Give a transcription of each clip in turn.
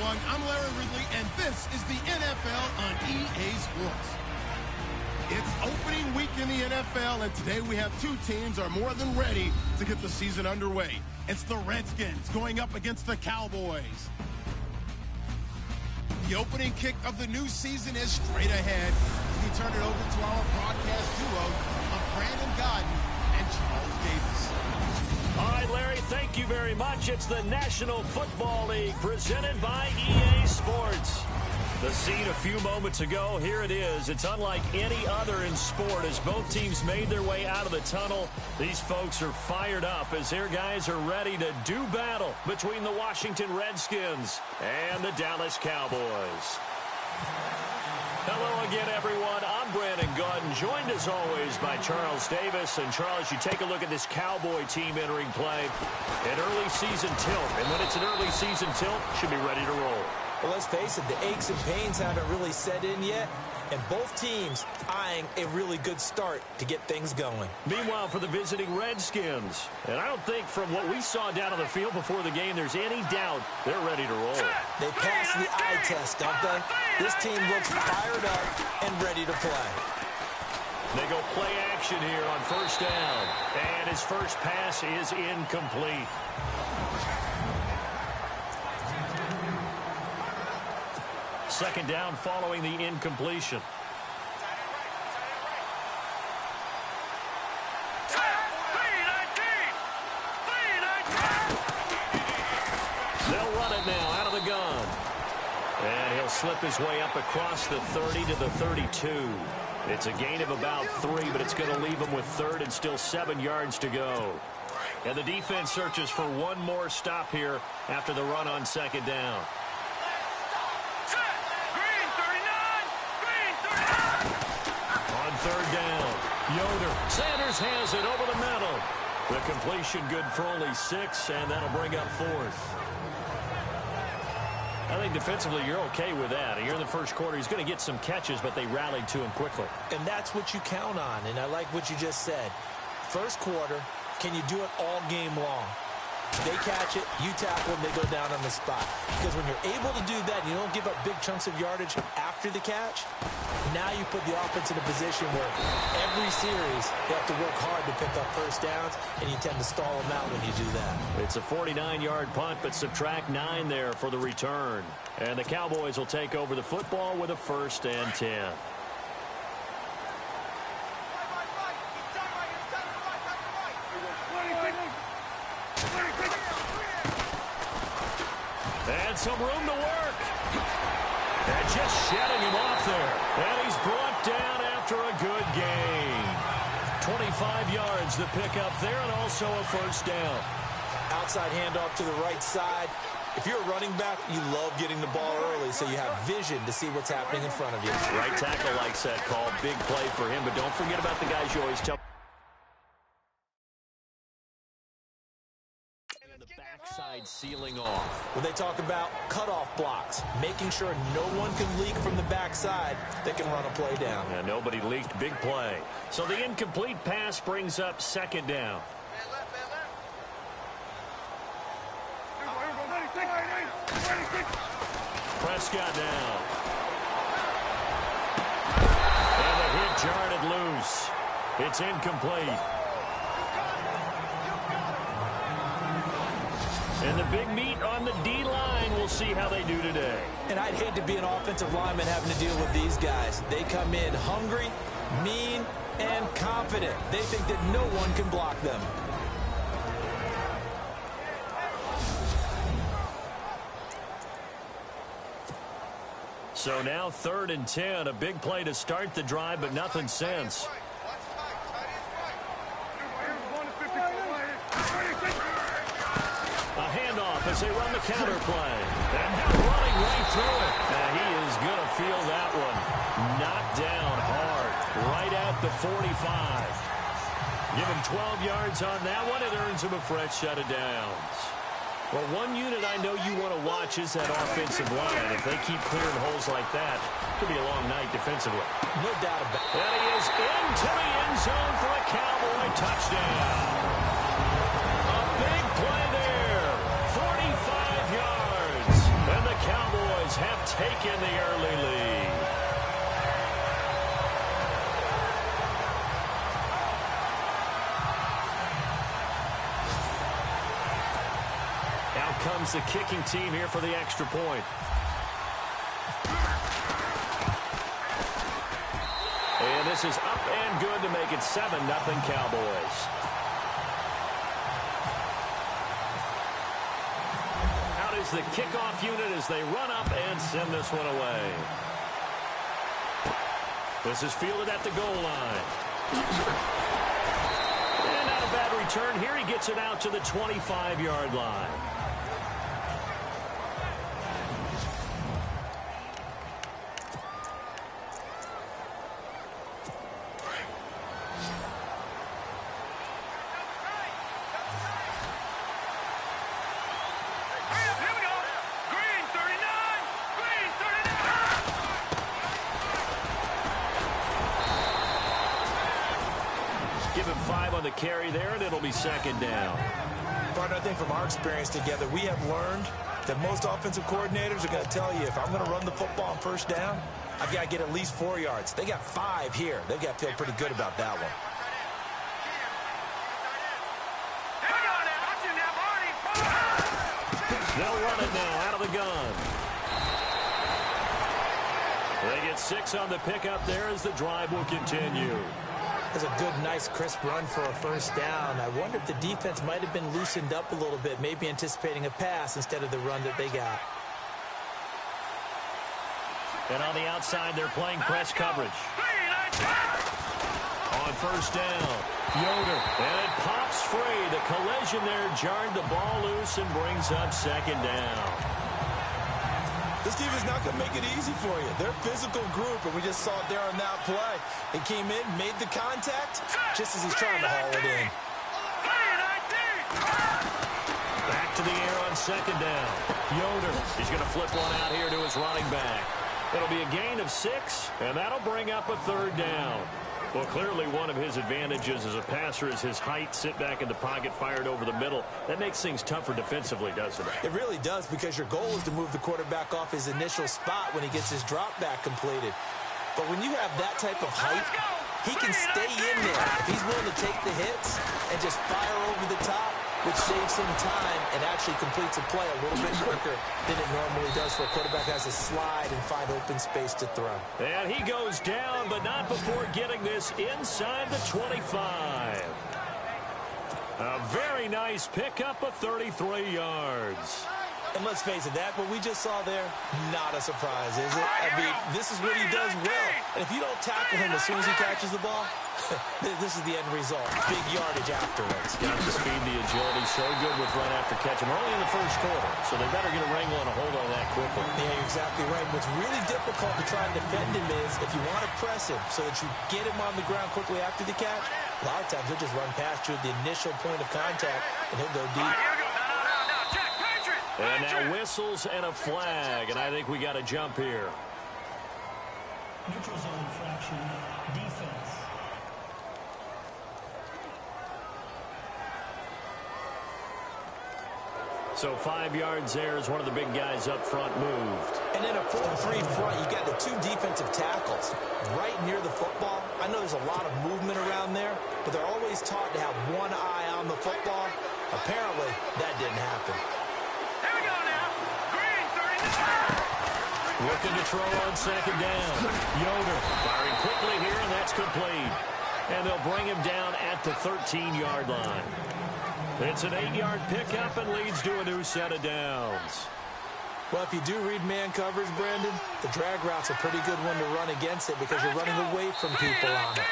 everyone. I'm Larry Ridley, and this is the NFL on EA Sports. It's opening week in the NFL, and today we have two teams are more than ready to get the season underway. It's the Redskins going up against the Cowboys. The opening kick of the new season is straight ahead. We turn it over to our broadcast duo of Brandon Gaudin and Charles Davis. All right, Larry, thank you very much. It's the National Football League presented by EA Sports. The scene a few moments ago, here it is. It's unlike any other in sport as both teams made their way out of the tunnel. These folks are fired up as their guys are ready to do battle between the Washington Redskins and the Dallas Cowboys. Hello again, everyone. I'm Brandon Gaudin, joined as always by Charles Davis. And Charles, you take a look at this Cowboy team entering play. An early season tilt. And when it's an early season tilt, should be ready to roll. Well, let's face it, the aches and pains haven't really set in yet, and both teams eyeing a really good start to get things going. Meanwhile, for the visiting Redskins, and I don't think from what we saw down on the field before the game, there's any doubt they're ready to roll. They passed the eye test, don't they? This team looks fired up and ready to play. They go play action here on first down, and his first pass is incomplete. Second down following the incompletion. They'll run it now out of the gun. And he'll slip his way up across the 30 to the 32. It's a gain of about 3, but it's going to leave him with third and still 7 yards to go. And the defense searches for one more stop here after the run on second down. Third down. Yoder. Sanders has it over the middle. The completion good for only 6, and that'll bring up fourth. I think defensively you're okay with that. Here in the first quarter, he's going to get some catches, but they rallied to him quickly. And that's what you count on, and I like what you just said. First quarter, can you do it all game long? They catch it, you tackle them, they go down on the spot. Because when you're able to do that, you don't give up big chunks of yardage after the catch, now you put the offense in a position where every series they have to work hard to pick up first downs, and you tend to stall them out when you do that. It's a 49-yard punt, but subtract 9 there for the return. And the Cowboys will take over the football with a 1st and 10. And some room to work. And just shedding him off there. And he's brought down after a good gain. 25 yards the pickup there, and also a first down. Outside handoff to the right side. If you're a running back, you love getting the ball early so you have vision to see what's happening in front of you. Right tackle likes that call. Big play for him, but don't forget about the guys you always tell. Backside sealing off. When they talk about cutoff blocks, making sure no one can leak from the backside that can run a play down. Yeah, nobody leaked. Big play. So the incomplete pass brings up second down. Prescott down. And the hit jarred it loose. It's incomplete. And the big meat on the D-line, we'll see how they do today. And I'd hate to be an offensive lineman having to deal with these guys. They come in hungry, mean, and confident. They think that no one can block them. So now 3rd and 10, a big play to start the drive, but nothing since. A handoff as they run the counter play. And now running right through it. And he is going to feel that one. Knocked down hard. Right at the 45. Give him 12 yards on that one. It earns him a fresh set of downs. Well, one unit I know you want to watch is that offensive line. If they keep clearing holes like that, it could be a long night defensively. No doubt about it. And he is into the end zone for a Cowboy touchdown. A big play there. 45 yards. And the Cowboys back in the early lead. Out comes the kicking team here for the extra point. And this is up and good to make it 7-0 Cowboys. Out is the kickoff unit as they run up and send this one away. This is fielded at the goal line. And not a bad return here. He gets it out to the 25-yard line. Carry there, and it'll be second down. Partner, I think from our experience together, we have learned that most offensive coordinators are going to tell you, if I'm going to run the football on first down, I've got to get at least 4 yards. They got 5 here. They've got to feel pretty good about that one. They'll run it now out of the gun. They get 6 on the pickup there as the drive will continue. That's a good, nice, crisp run for a first down. I wonder if the defense might have been loosened up a little bit, maybe anticipating a pass instead of the run that they got. And on the outside, they're playing press coverage. On first down, Yoder. And it pops free. The collision there jarred the ball loose and brings up second down. This team is not going to make it easy for you. They're a physical group, and we just saw it there on that play. He came in, made the contact, just as he's trying to haul it in. Back to the air on second down. Yoder. He's going to flip one out here to his running back. It'll be a gain of 6, and that'll bring up a third down. Well, clearly one of his advantages as a passer is his height, sit back in the pocket, fired over the middle. That makes things tougher defensively, doesn't it? It really does, because your goal is to move the quarterback off his initial spot when he gets his drop back completed. But when you have that type of height, he can stay in there. If he's willing to take the hits and just fire over the top, which saves him time and actually completes a play a little bit quicker than it normally does for a quarterback who has to slide and find open space to throw. And he goes down, but not before getting this inside the 25. A very nice pickup of 33 yards. And let's face it, that what we just saw there, not a surprise, is it? I mean, this is what he does well. And if you don't tackle him as soon as he catches the ball, this is the end result. Big yardage afterwards. Got the speed, the agility, so good with run after catch. And we're only in the first quarter, so they better get a wrangle and a hold on that quickly. Yeah, you're exactly right. What's really difficult to try and defend him is if you want to press him so that you get him on the ground quickly after the catch, a lot of times he'll just run past you at the initial point of contact, and he'll go deep. And now whistles and a flag, and I think we got a jump here. Neutral zone infraction, defense. So 5 yards there as one of the big guys up front moved. And in a 4-3 front, you got the 2 defensive tackles right near the football. I know there's a lot of movement around there, but they're always taught to have one eye on the football. Apparently, that didn't happen. Looking to throw on second down. Yoder firing quickly here, and that's complete. And they'll bring him down at the 13-yard line. It's an 8-yard pickup and leads to a new set of downs. Well, if you do read man coverage, Brandon, the drag route's a pretty good one to run against it because you're running away from people on it.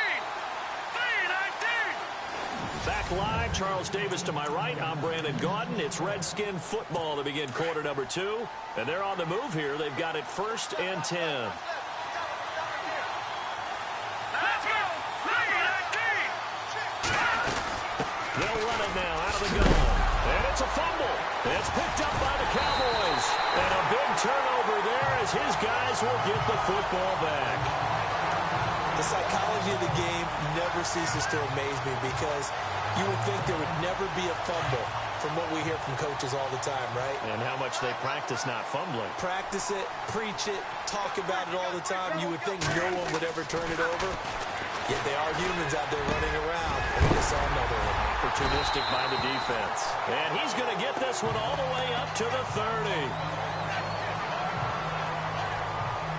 Back live, Charles Davis to my right. I'm Brandon Gaudin. It's Redskin football to begin quarter number 2. And they're on the move here. They've got it 1st and 10. They'll run it now out of the gun. And it's a fumble. It's picked up by the Cowboys. And a big turnover there as his guys will get the football back. The psychology of the game never ceases to amaze me because you would think there would never be a fumble from what we hear from coaches all the time, right? And how much they practice not fumbling. Practice it, preach it, talk about it all the time. You would think no one would ever turn it over. Yet they are humans out there running around. And we just saw another one. Opportunistic by the defense. And he's going to get this one all the way up to the 30.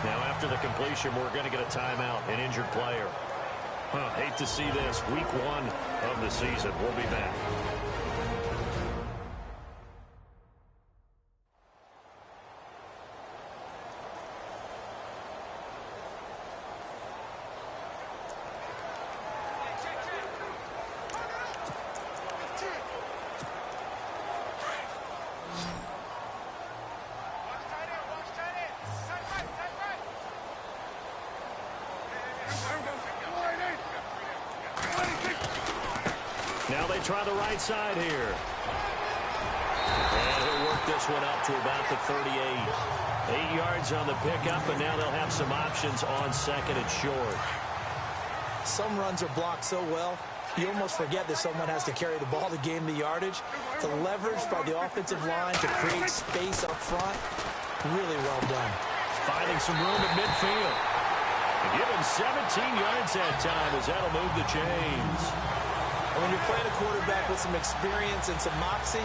Now, after the completion, we're going to get a timeout, an injured player. Hate to see this. Week 1 of the season. We'll be back. Now they try the right side here. And he'll work this one up to about the 38. 8 yards on the pickup, and now they'll have some options on second and short. Some runs are blocked so well, you almost forget that someone has to carry the ball to gain the yardage. The leverage by the offensive line to create space up front, really well done. Finding some room at midfield. And give him 17 yards that time as that'll move the chains. And when you're playing a quarterback with some experience and some moxie,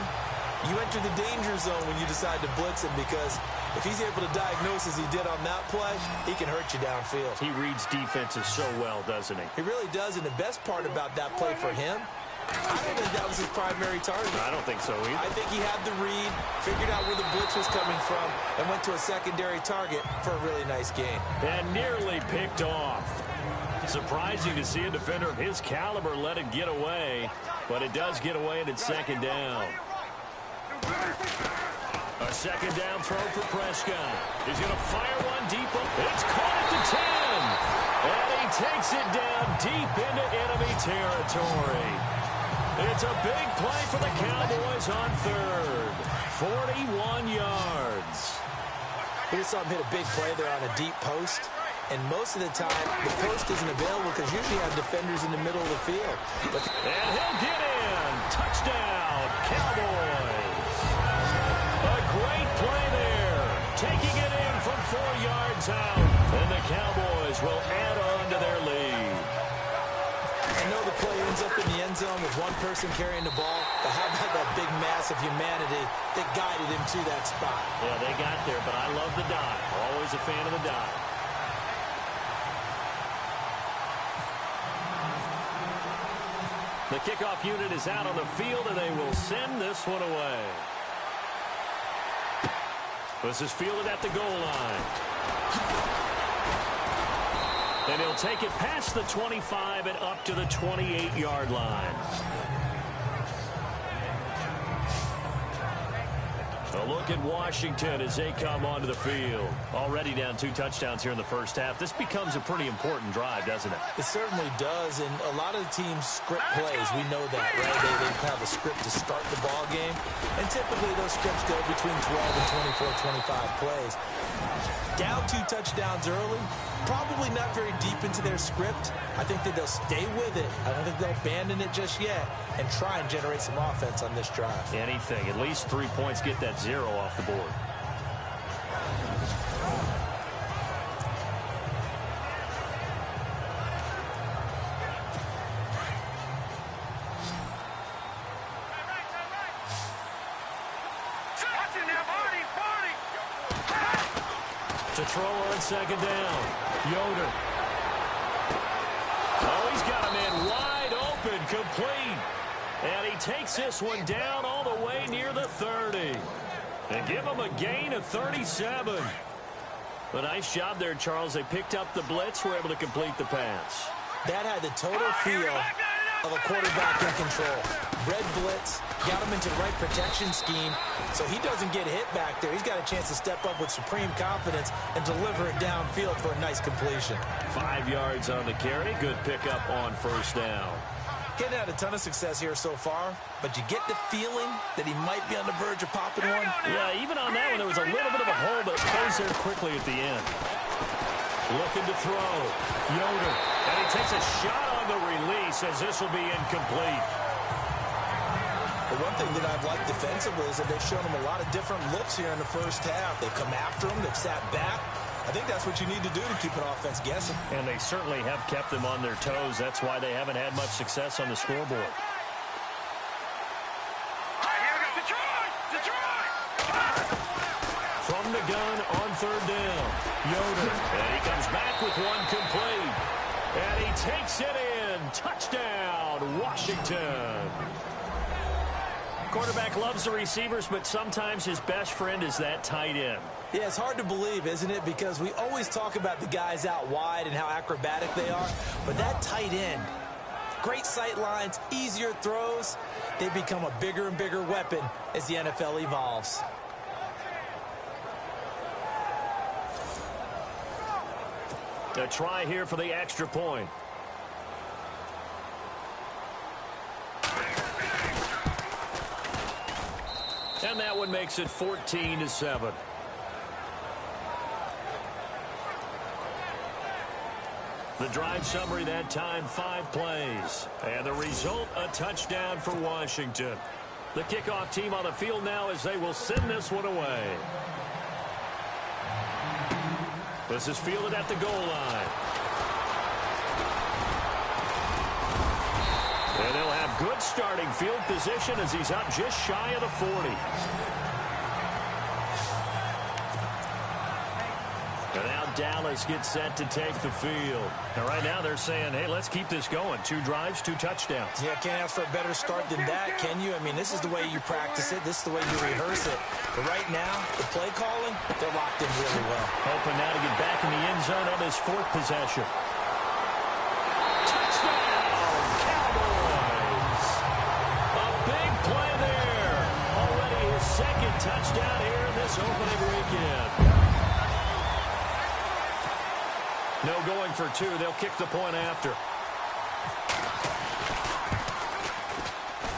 you enter the danger zone when you decide to blitz him, because if he's able to diagnose as he did on that play, he can hurt you downfield. He reads defenses so well, doesn't he? He really does, and the best part about that play for him, I don't think that was his primary target. I don't think so either. I think he had the read, figured out where the blitz was coming from, and went to a secondary target for a really nice gain. And nearly picked off. Surprising to see a defender of his caliber let it get away, but it does get away, and it's second down. A second down throw for Prescott. He's going to fire one deep. It's caught at the 10. And he takes it down deep into enemy territory. It's a big play for the Cowboys on third. 41 yards. We just saw him hit a big play there on a deep post. And most of the time, the post isn't available because usually you have defenders in the middle of the field. And he'll get in. Touchdown, Cowboys. A great play there. Taking it in from 4 yards out. And the Cowboys will add on to their lead. I know the play ends up in the end zone with one person carrying the ball, but how about that big mass of humanity that guided him to that spot? Yeah, they got there, but I love the dive. Always a fan of the dive. The kickoff unit is out on the field, and they will send this one away. This is fielded at the goal line. And he'll take it past the 25 and up to the 28-yard line. A look at Washington as they come onto the field. Already down 2 touchdowns here in the first half. This becomes a pretty important drive, doesn't it? It certainly does, and a lot of the teams script plays. We know that, right? They have a script to start the ball game, and typically those scripts go between 12 and 24, 25 plays. Down 2 touchdowns early, probably not very deep into their script. I think that they'll stay with it. I don't think they'll abandon it just yet and try and generate some offense on this drive. Anything. At least 3 points, get that 0 off the board. To throw on second down. Yoder. Oh, he's got a man wide open, complete. And he takes this one down all the way near the 30. And give him a gain of 37. A nice job there, Charles. They picked up the blitz, were able to complete the pass. That had the total feel of a quarterback in control. Red blitz, got him into the right protection scheme, so he doesn't get hit back there. He's got a chance to step up with supreme confidence and deliver it downfield for a nice completion. 5 yards on the carry. Good pickup on first down. Getting had a ton of success here so far, but you get the feeling that he might be on the verge of popping one. Yeah, even on that one, there was a little bit of a hole, but it closed there quickly at the end. Looking to throw. Yoder. And he takes a shot on the release as this will be incomplete. one thing that I've liked defensively is that they've shown them a lot of different looks here in the first half. They've come after them. They've sat back. I think that's what you need to do to keep an offense guessing. And they certainly have kept them on their toes. That's why they haven't had much success on the scoreboard. From the gun on third down, Yoder. And he comes back with one complete. And he takes it in. Touchdown, Washington. Quarterback loves the receivers, but sometimes his best friend is that tight end. Yeah, it's hard to believe, isn't it? Because we always talk about the guys out wide and how acrobatic they are. But that tight end, great sight lines, easier throws, they become a bigger and bigger weapon as the NFL evolves. A try here for the extra point. And that one makes it 14-7. The drive summary that time, 5 plays. And the result, a touchdown for Washington. The kickoff team on the field now as they will send this one away. This is fielded at the goal line. And they'll have good starting field position as he's up just shy of the 40. And now Dallas gets set to take the field. And right now they're saying, hey, let's keep this going. 2 drives, 2 touchdowns. Yeah, can't ask for a better start than that, can you? I mean, this is the way you practice it. This is the way you rehearse it. But right now, the play calling, they're locked in really well. Hoping now to get back in the end zone on his 4th possession. Touchdown, Cowboys! A big play there. Already his 2nd touchdown here in this opening weekend. No going for 2. They'll kick the point after.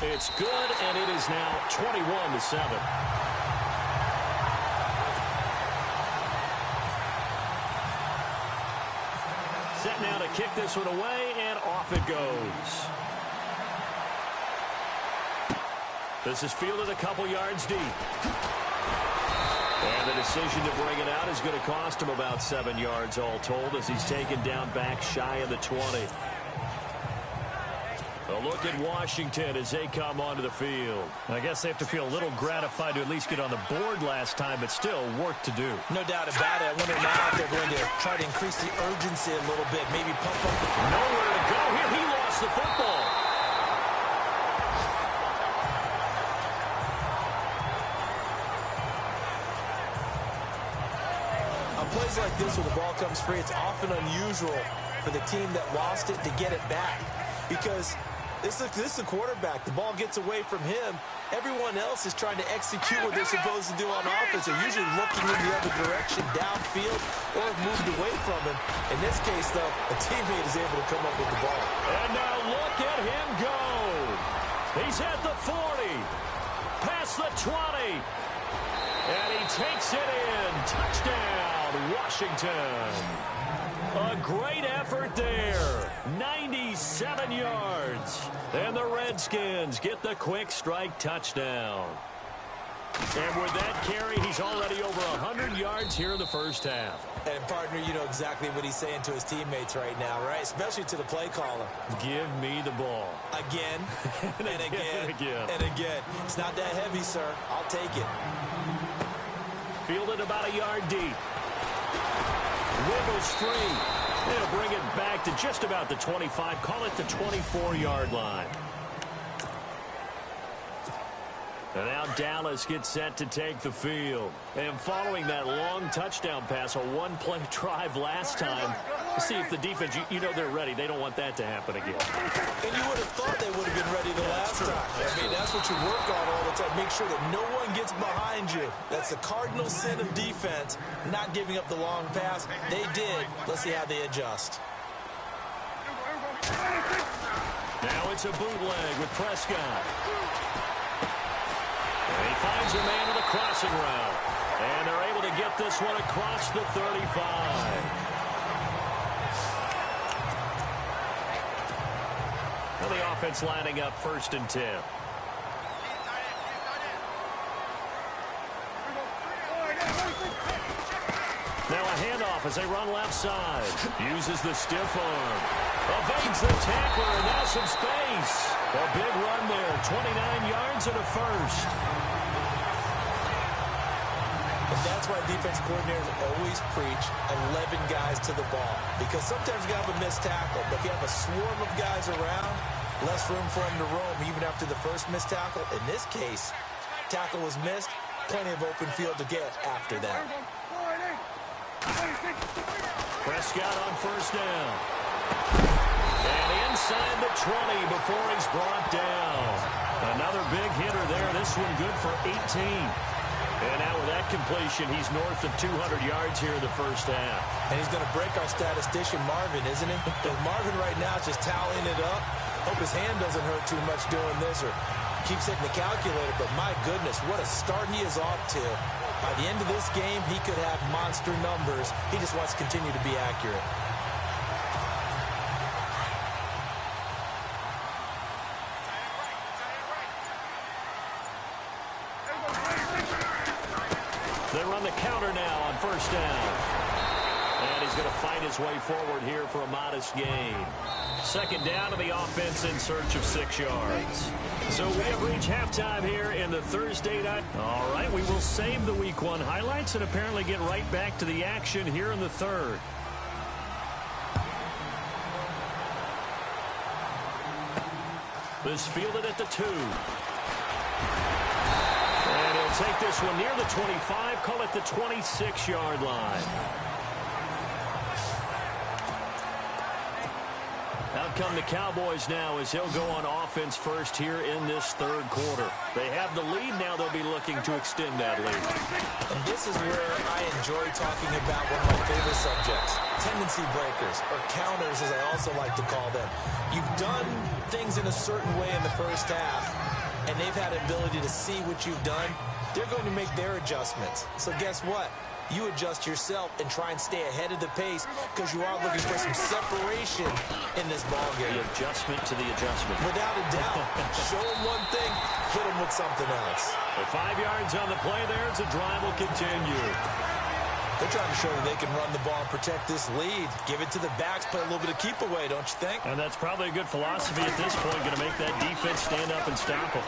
It's good, and it is now 21-7. Set now to kick this one away, and off it goes. This is fielded a couple yards deep. And the decision to bring it out is going to cost him about 7 yards all told as he's taken down back shy of the 20. A look at Washington as they come onto the field. I guess they have to feel a little gratified to at least get on the board last time, but still work to do. No doubt about it. I wonder now if they're going to try to increase the urgency a little bit, maybe pump up the... Nowhere to go here. He lost the football. On plays like this where the ball comes free, it's often unusual for the team that lost it to get it back because this is a quarterback. The ball gets away from him. Everyone else is trying to execute what they're supposed to do on offense. They're usually looking in the other direction, downfield, or have moved away from him. In this case, though, a teammate is able to come up with the ball. And now look at him go. He's at the 40, past the 20, and he takes it in. Touchdown, Washington. A great effort there. 97 yards. And the Redskins get the quick strike touchdown. And with that carry, he's already over 100 yards here in the first half. And, partner, you know exactly what he's saying to his teammates right now, right? Especially to the play caller. Give me the ball. Again, and again, and again. It's not that heavy, sir. I'll take it. Fielded about a yard deep. Wiggles free. They'll bring it back to just about the 25. Call it the 24-yard line. And now Dallas gets set to take the field. And following that long touchdown pass, a one-play drive last time, see if the defense, you know they're ready. They don't want that to happen again. And you would have thought they would have been ready the last time. I mean, that's what you work on all the time. Make sure that no one gets behind you. That's the cardinal sin of defense, not giving up the long pass. They did. Let's see how they adjust. Now it's a bootleg with Prescott. And he finds a man on the crossing route. And they're able to get this one across the 35. Well, the offense lining up 1st and 10. Now a handoff as they run left side. Uses the stiff arm. Evades the tackler, and now some space. A big run there, 29 yards and a first. And that's why defense coordinators always preach 11 guys to the ball. Because sometimes you have a missed tackle, but if you have a swarm of guys around, less room for him to roam even after the first missed tackle. In this case, tackle was missed, plenty of open field to get after that. Prescott on first down. And inside the 20 before he's brought down. Another big hitter there. This one good for 18. And now with that completion, he's north of 200 yards here in the first half. And he's going to break our statistician Marvin, isn't he? Because Marvin right now is just tallying it up. Hope his hand doesn't hurt too much doing this or keeps hitting the calculator. But my goodness, what a start he is off to. By the end of this game, he could have monster numbers. He just wants to continue to be accurate. They run the counter now on first down. And he's going to fight his way forward here for a modest gain. Second down to the offense in search of 6 yards. So we have reached halftime here in the Thursday night. All right, we will save the Week 1 highlights and apparently get right back to the action here in the third. This fielded at the 2. And he'll take this one near the 25, call it the 26-yard line. Out come the Cowboys now as he'll go on offense first here in this third quarter. They have the lead. Now they'll be looking to extend that lead. And this is where I enjoy talking about one of my favorite subjects, tendency breakers, or counters as I also like to call them. You've done things in a certain way in the first half, and they've had an ability to see what you've done. They're going to make their adjustments. So guess what? You adjust yourself and try and stay ahead of the pace because you are looking for some separation in this ballgame. The adjustment to the adjustment. Without a doubt. Show them one thing, hit them with something else. The 5 yards on the play there as the drive will continue. They're trying to show that they can run the ball and protect this lead. Give it to the backs, play a little bit of keep away, don't you think? And that's probably a good philosophy at this point, going to make that defense stand up and stop them.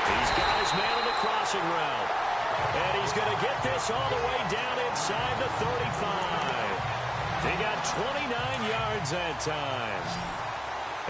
He's got his man on the crossing route. And he's going to get this all the way down inside the 35. He got 29 yards that time.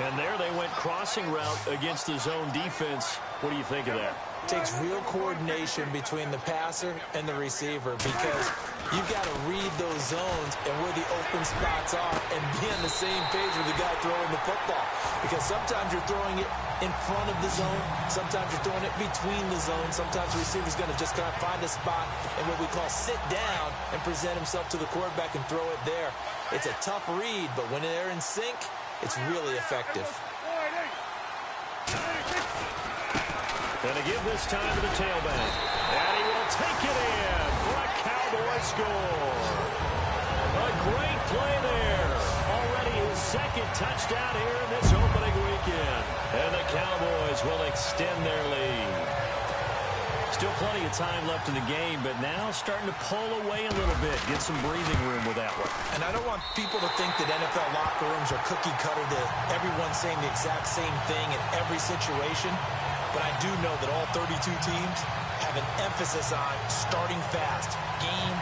And there they went crossing route against the zone defense. What do you think of that? Takes real coordination between the passer and the receiver because you've got to read those zones and where the open spots are and be on the same page with the guy throwing the football. Because sometimes you're throwing it in front of the zone. Sometimes you're throwing it between the zones. Sometimes the receiver's going to just kind of find a spot and what we call sit down and present himself to the quarterback and throw it there. It's a tough read, but when they're in sync, it's really effective. Going to give this time to the tailback. And he will take it in for a Cowboy score. A great play there. Already his second touchdown here in this opening weekend. And the Cowboys will extend their lead. Still plenty of time left in the game, but now starting to pull away a little bit. Get some breathing room with that one. And I don't want people to think that NFL locker rooms are cookie cutter to everyone saying the exact same thing in every situation. But I do know that all 32 teams have an emphasis on starting fast. Game,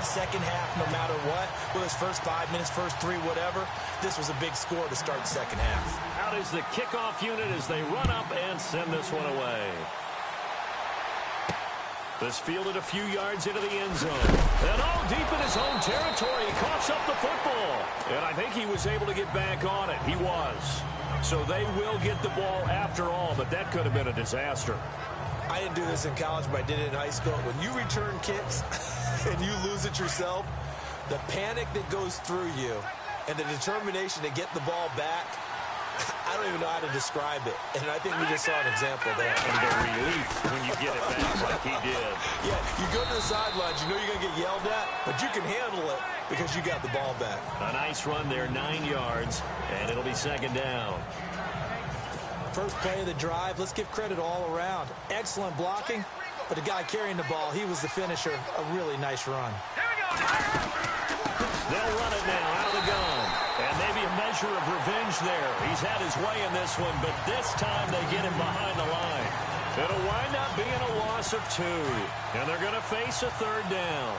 second half, no matter what. Whether it's first 5 minutes, first 3, whatever. This was a big score to start the second half. Out is the kickoff unit as they run up and send this one away. This fielded a few yards into the end zone. And all deep in his own territory, he coughs up the football. And I think he was able to get back on it. He was. So they will get the ball after all, but that could have been a disaster. I didn't do this in college, but I did it in high school. When you return kicks and you lose it yourself, the panic that goes through you and the determination to get the ball back, I don't even know how to describe it. And I think we just saw an example there. And the relief when you get it back like he did. Yeah, you go to the sidelines, you know you're going to get yelled at, but you can handle it because you got the ball back. A nice run there, 9 yards, and it'll be second down. First play of the drive, let's give credit all around. Excellent blocking, but the guy carrying the ball, he was the finisher. A really nice run. They'll run it now out of the gun. And maybe a measure of revenge there. He's had his way in this one, but this time they get him behind the line. It'll wind up being a loss of 2. And they're going to face a 3rd down.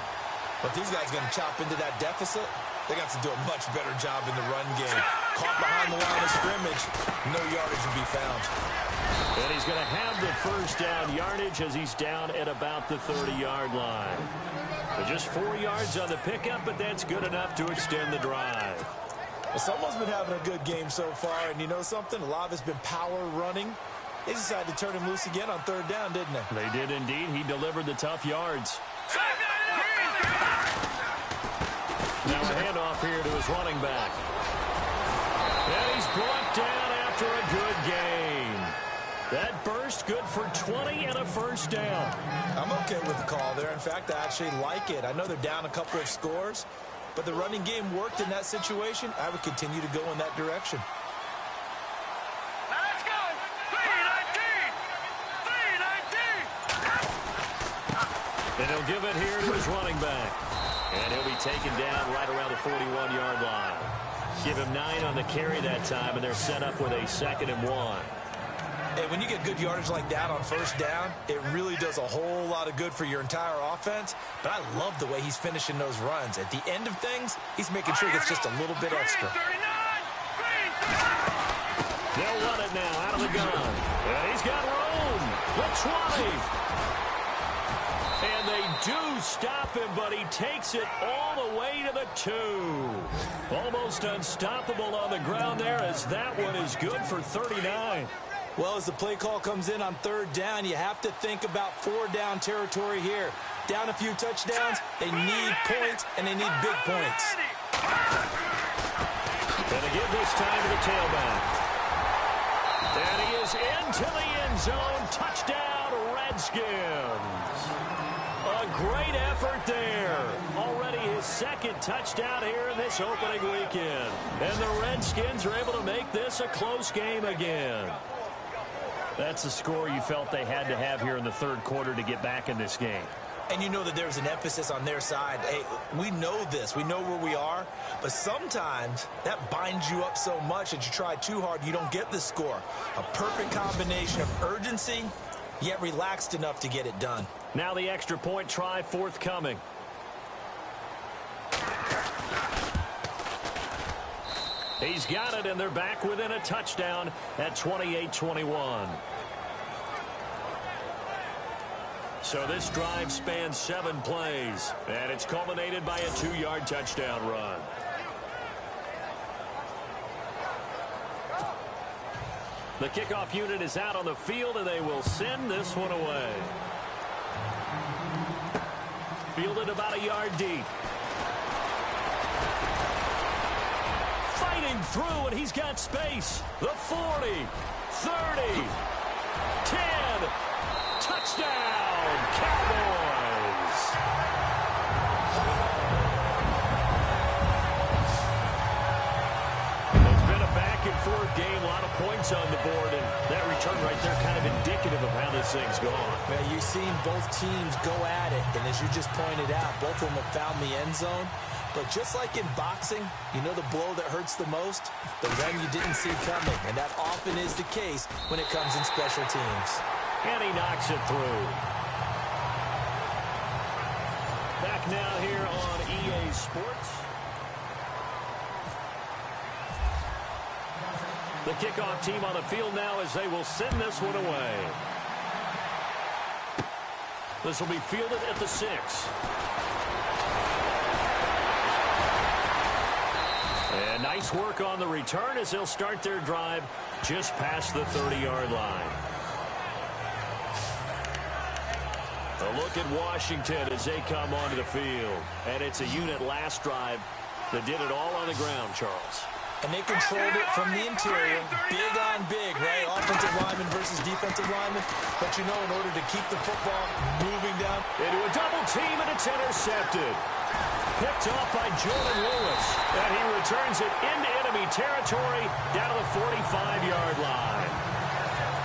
But these guys going to chop into that deficit? They got to do a much better job in the run game. Caught behind the line of scrimmage, no yardage to be found. And he's going to have the 1st down yardage as he's down at about the 30-yard line. So just 4 yards on the pickup, but that's good enough to extend the drive. Well, someone's been having a good game so far, and you know something? A lot of it's been power running. They decided to turn him loose again on 3rd down, didn't they? They did indeed. He delivered the tough yards. Now a handoff here to his running back. And he's brought down after a good gain. That burst good for 20 and a 1st down. I'm okay with the call there. In fact, I actually like it. I know they're down a couple of scores, but the running game worked in that situation. I would continue to go in that direction. Let's go! 3-19! 3-19! And he'll give it here to his running back. And he'll be taken down right around the 41-yard line. Give him 9 on the carry that time, and they're set up with a 2nd and 1. And when you get good yardage like that on 1st down, it really does a whole lot of good for your entire offense. But I love the way he's finishing those runs. At the end of things, he's making sure it's just a little bit extra. They'll run it now out of the gun. And he's got room. The 20. And they do stop him, but he takes it all the way to the 2. Almost unstoppable on the ground there, as that one is good for 39. Well, as the play call comes in on 3rd down, you have to think about 4-down territory here. Down a few touchdowns, they need points, and they need big points. Gonna give this time to the tailback. And he is into the end zone. Touchdown, Redskins. A great effort there. Already his 2nd touchdown here in this opening weekend. And the Redskins are able to make this a close game again. That's the score you felt they had to have here in the 3rd quarter to get back in this game. And you know that there's an emphasis on their side. Hey, we know this. We know where we are. But sometimes that binds you up so much that you try too hard, you don't get the score. A perfect combination of urgency, yet relaxed enough to get it done. Now the extra point try forthcoming. He's got it, and they're back within a touchdown at 28-21. So this drive spans 7 plays, and it's culminated by a 2-yard touchdown run. The kickoff unit is out on the field, and they will send this one away. Fielded about a yard deep. Fighting through, and he's got space. The 40, 30, 10, touchdown, Cowboys. It's been a back-and-forth game, a lot of points on the board, and that return right there kind of indicative of how this thing's gone. Well, you've seen both teams go at it, and as you just pointed out, both of them have found the end zone. But just like in boxing, you know the blow that hurts the most? The one you didn't see coming, and that often is the case when it comes in special teams. And he knocks it through. Back now here on EA Sports. The kickoff team on the field now as they will send this one away. This will be fielded at the 6. And nice work on the return as they'll start their drive just past the 30-yard line. A look at Washington as they come onto the field. And it's a unit last drive that did it all on the ground, Charles. And they controlled it from the interior, big on big, right? Offensive lineman versus defensive lineman. But you know, in order to keep the football moving down. Into a double team, and it's intercepted. Picked off by Jordan Lewis. And he returns it into enemy territory down to the 45-yard line.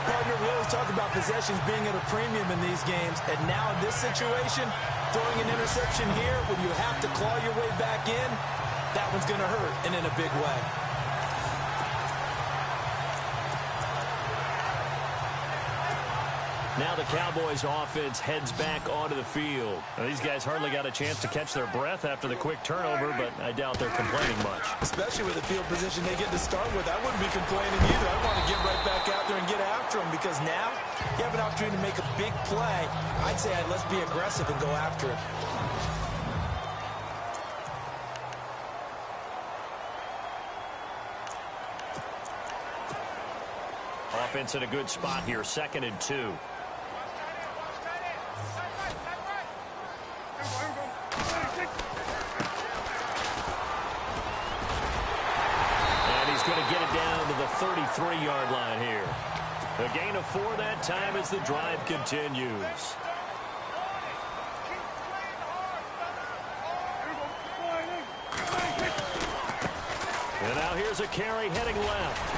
Partner, we always talk about possessions being at a premium in these games, and now in this situation, throwing an interception here when you have to claw your way back in, that one's going to hurt, and in a big way. Now the Cowboys offense heads back onto the field. Now, these guys hardly got a chance to catch their breath after the quick turnover, but I doubt they're complaining much. Especially with the field position they get to start with. I wouldn't be complaining either. I want to get right back out there and get after them because now you have an opportunity to make a big play. I'd say let's be aggressive and go after it. Offense in a good spot here, 2nd and 2. And he's going to get it down to the 33-yard line here. A gain of 4 that time as the drive continues. And now here's a carry heading left.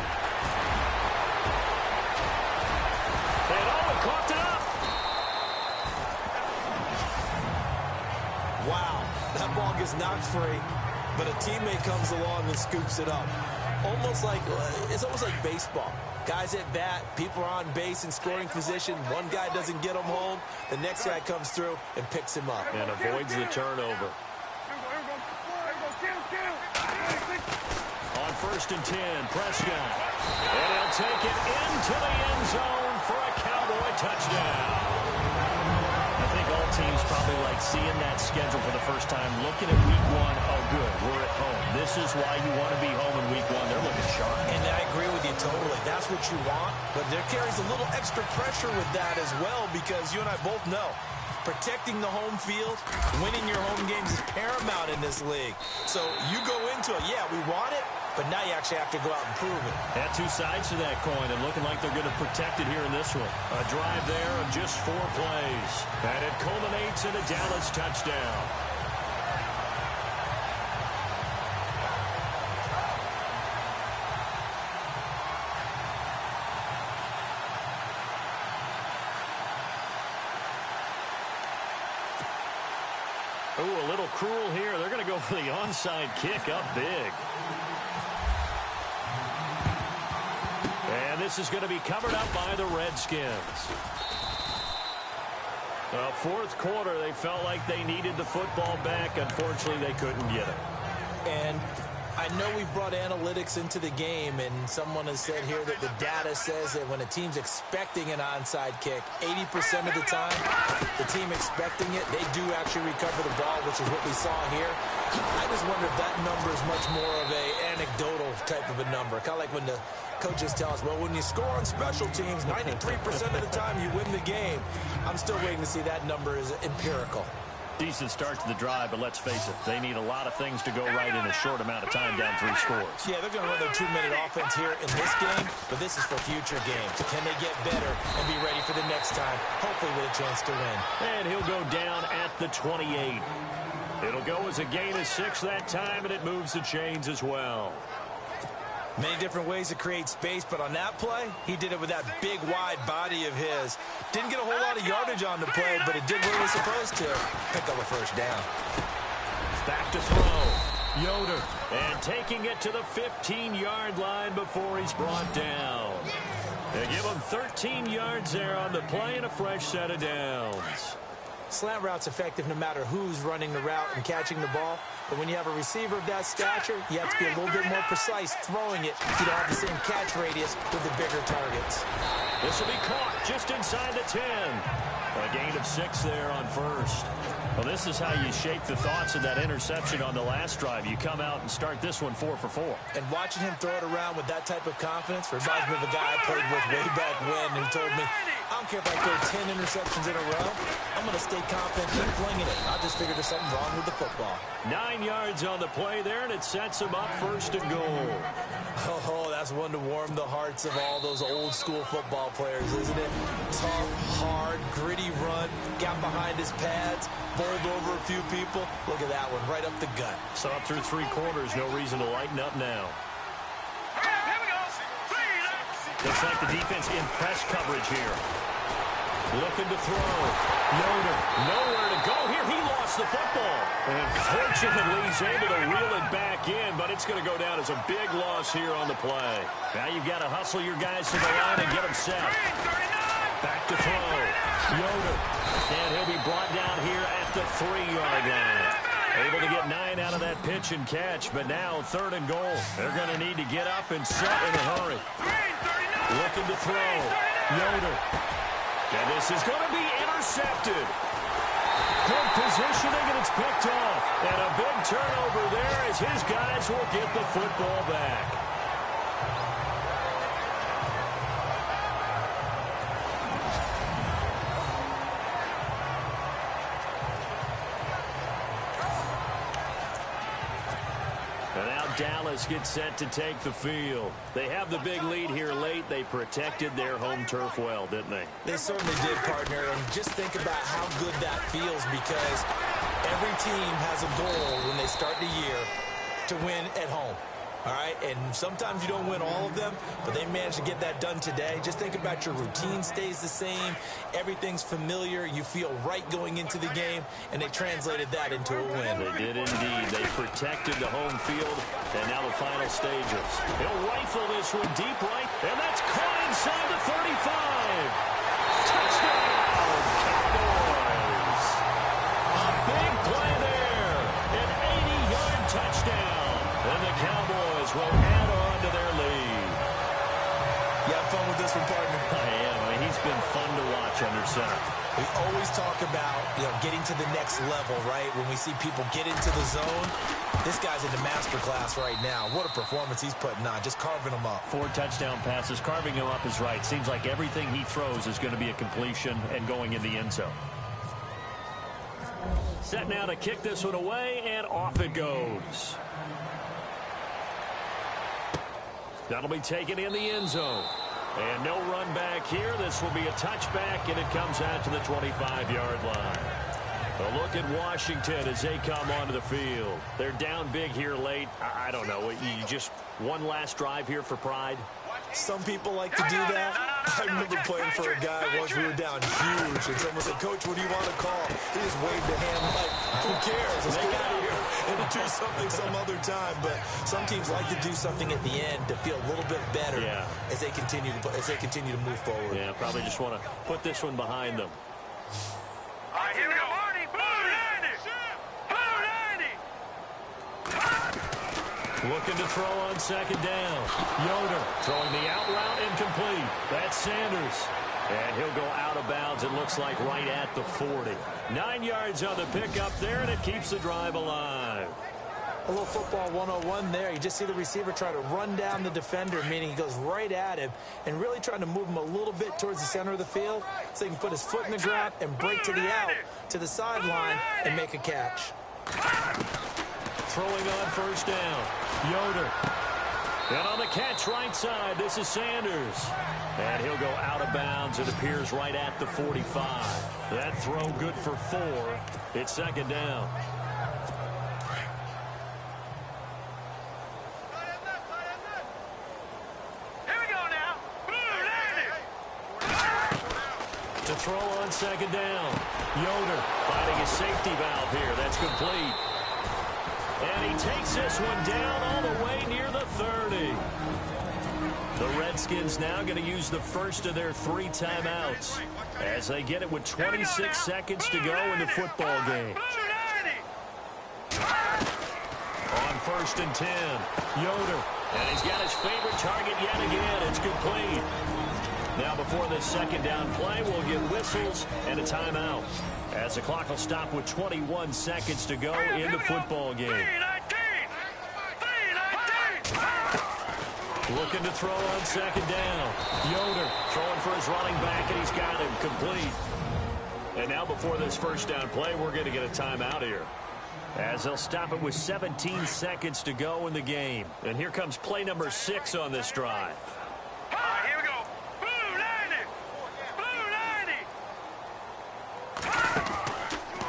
Caught it up. Wow, that ball gets knocked free, but a teammate comes along and scoops it up. It's almost like baseball. Guys at bat, people are on base in scoring position. One guy doesn't get him home. The next guy comes through and picks him up. And avoids the turnover. On 1st and 10, Prescott. And he'll take it into the end zone for a Cowboy touchdown. I think all teams probably like seeing that schedule for the first time, looking at week 1. Oh, good, we're at home. This is why you want to be home in week 1. They're looking sharp. And I agree with you totally. That's what you want. But there carries a little extra pressure with that as well because you and I both know protecting the home field, winning your home games is paramount in this league. So you go into it, yeah, we want it, but now you actually have to go out and prove it. Had 2 sides to that coin, and looking like they're going to protect it here in this one. A drive there of just 4 plays. And it culminates in a Dallas touchdown. Ooh, a little cruel here. They're going to go for the onside kick up big. And this is going to be covered up by the Redskins. Well, 4th quarter, they felt like they needed the football back. Unfortunately, they couldn't get it. And I know we've brought analytics into the game, and someone has said here that the data says that when a team's expecting an onside kick, 80% of the time, the team expecting it, they do actually recover the ball, which is what we saw here. I just wonder if that number is much more of a anecdotal type of a number. Kind of like when the coaches tell us, well, when you score on special teams, 93% of the time you win the game. I'm still waiting to see that number is empirical. Decent start to the drive, but let's face it, they need a lot of things to go right in a short amount of time down 3 scores. Yeah, they're going to run their 2-minute offense here in this game, but this is for future games. Can they get better and be ready for the next time, hopefully with a chance to win? And he'll go down at the 28. It'll go as a gain of 6 that time, and it moves the chains as well. Many different ways to create space, but on that play, he did it with that big, wide body of his. Didn't get a whole lot of yardage on the play, but it did what it was supposed to. Pick up a 1st down. Back to throw. Yoder. And taking it to the 15-yard line before he's brought down. They give him 13 yards there on the play and a fresh set of downs. Slant route's effective no matter who's running the route and catching the ball. But when you have a receiver of that stature, you have to be a little bit more precise throwing it. You don't have the same catch radius with the bigger targets. This will be caught just inside the 10. A gain of 6 there on 1st. Well, this is how you shape the thoughts of that interception on the last drive. You come out and start this one 4 for 4. And watching him throw it around with that type of confidence reminds me of a guy I played with way back when who told me, I don't care if I throw 10 interceptions in a row. I'm going to stay confident, keep flinging it. I just figured there's something wrong with the football. 9 yards on the play there, and it sets him up 1st and goal. Oh, that's one to warm the hearts of all those old-school football players, isn't it? Tough, hard, gritty run, got behind his pads, bowled over a few people. Look at that one, right up the gut. Saw it through 3 quarters, no reason to lighten up now. Looks like the defense in press coverage here. Looking to throw. Yoder, nowhere to go here. He lost the football. And fortunately, he's able to reel it back in, but it's going to go down as a big loss here on the play. Now you've got to hustle your guys to the line and get them set. Back to throw. Yoder. And he'll be brought down here at the 3-yard line. Able to get 9 out of that pitch and catch, but now 3rd and goal. They're going to need to get up and set in a hurry. Looking to throw. Yoder. And this is going to be intercepted. Good positioning, and it's picked off. And a big turnover there as his guys will get the football back. Dallas gets set to take the field. They have the big lead here late. They protected their home turf well, didn't they? They certainly did, partner. And just think about how good that feels, because every team has a goal when they start the year to win at home. All right, and sometimes you don't win all of them, but they managed to get that done today. Just think about your routine stays the same. Everything's familiar. You feel right going into the game, and they translated that into a win. They did indeed. They protected the home field, and now the final stages. He'll rifle this one deep right, and that's caught inside the 35. Touchdown, Cowboys. A big play there. An 80-yard touchdown. And the Cowboys will add on to their lead. You have fun with this one, partner? I am. I mean, he's been fun to watch under center. We always talk about, getting to the next level, right? When we see people get into the zone, this guy's in the master class right now. What a performance he's putting on, just carving them up. 4 touchdown passes. Carving him up is right. Seems like everything he throws is going to be a completion and going in the end zone. Set now to kick this one away, and off it goes. That'll be taken in the end zone. And no run back here. This will be a touchback, and it comes out to the 25-yard line. A look at Washington as they come onto the field. They're down big here late. I don't know. You just one last drive here for pride? Some people like to do that. I remember playing for a guy once we were down huge, and someone said, "Coach, what do you want to call?" He just waved a hand like, who cares? Let's get out of here and do something some other time. But some teams like to do something at the end to feel a little bit better as they continue to move forward. Yeah, probably just want to put this one behind them. All right, here we go. Looking to throw on second down. Yoder throwing the out route incomplete. That's Sanders. And he'll go out of bounds, it looks like, right at the 40. 9 yards on the pickup there, and it keeps the drive alive. A little football 101 there. You just see the receiver try to run down the defender, meaning he goes right at him, and really trying to move him a little bit towards the center of the field so he can put his foot in the ground and break to the out, to the sideline, and make a catch. Throwing on first down. Yoder. And on the catch right side, this is Sanders. And he'll go out of bounds. It appears right at the 45. That throw good for 4. It's second down. Here we go now. To throw on second down. Yoder finding a safety valve here. That's complete. And he takes this one down all the way near the 30. The Redskins now going to use the first of their 3 timeouts as they get it with 26 seconds to go in the football game. On first and 10, Yoder. And he's got his favorite target yet again. It's complete. Now before this second down play, we'll get whistles and a timeout, as the clock will stop with 21 seconds to go in the football game. Looking to throw on second down. Yoder throwing for his running back, and he's got him complete. And now before this first down play, we're going to get a timeout here, as they'll stop it with 17 seconds to go in the game. And here comes play number 6 on this drive. Here we go.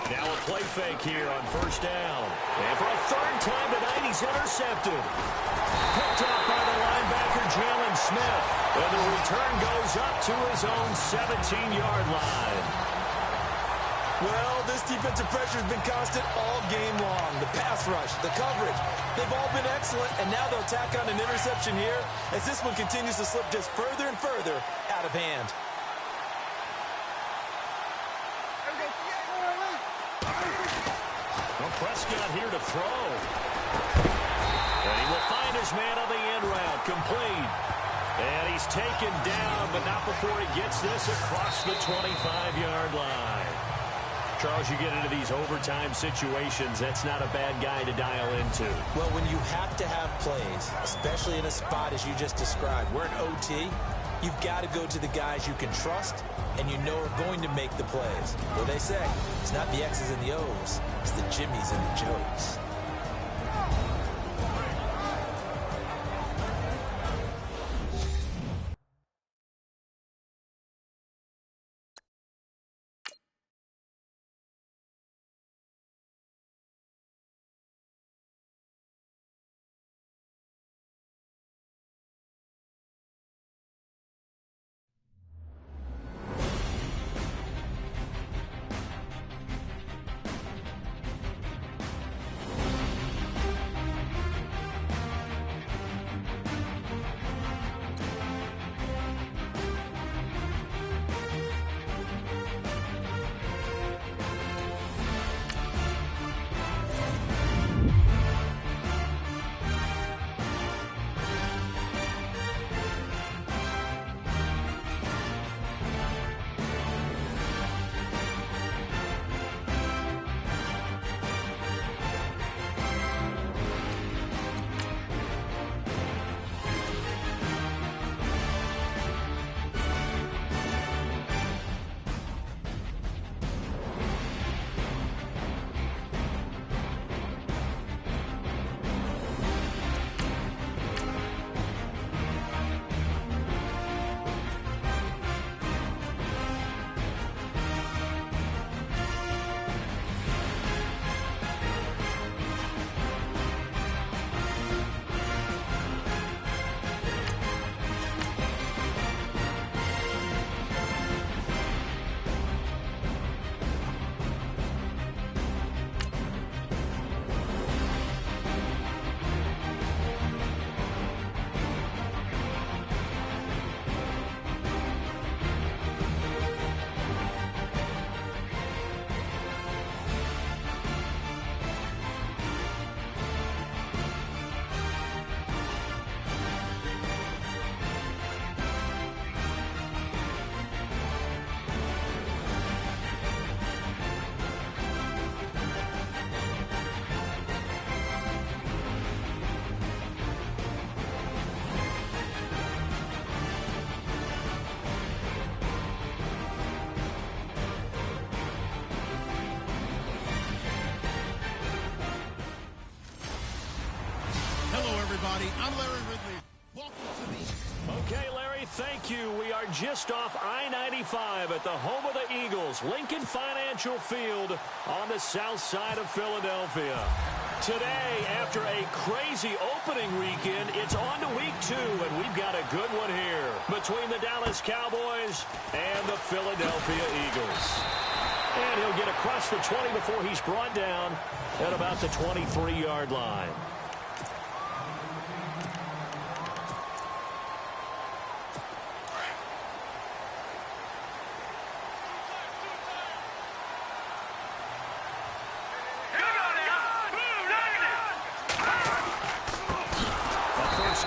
Now a play fake here on first down. And for a third time tonight, he's intercepted. Picked up by the linebacker, Jalen Smith. And the return goes up to his own 17-yard line. Well, this defensive pressure has been constant all game long. The pass rush, the coverage, they've all been excellent, and now they'll tack on an interception here as this one continues to slip just further and further out of hand. Well, Prescott here to throw. And he will find his man on the end route, complete. And he's taken down, but not before he gets this across the 25-yard line. Charles, you get into these overtime situations, that's not a bad guy to dial into. Well, when you have to have plays, especially in a spot as you just described, we're in OT, you've got to go to the guys you can trust and you know are going to make the plays. What they say, it's not the X's and the O's, it's the Jimmies and the Joes. I'm Larry Ridley. Welcome to the... Okay, Larry, thank you. We are just off I-95 at the home of the Eagles, Lincoln Financial Field on the south side of Philadelphia. Today, after a crazy opening weekend, it's on to week 2, and we've got a good one here between the Dallas Cowboys and the Philadelphia Eagles. And he'll get across the 20 before he's brought down at about the 23-yard line.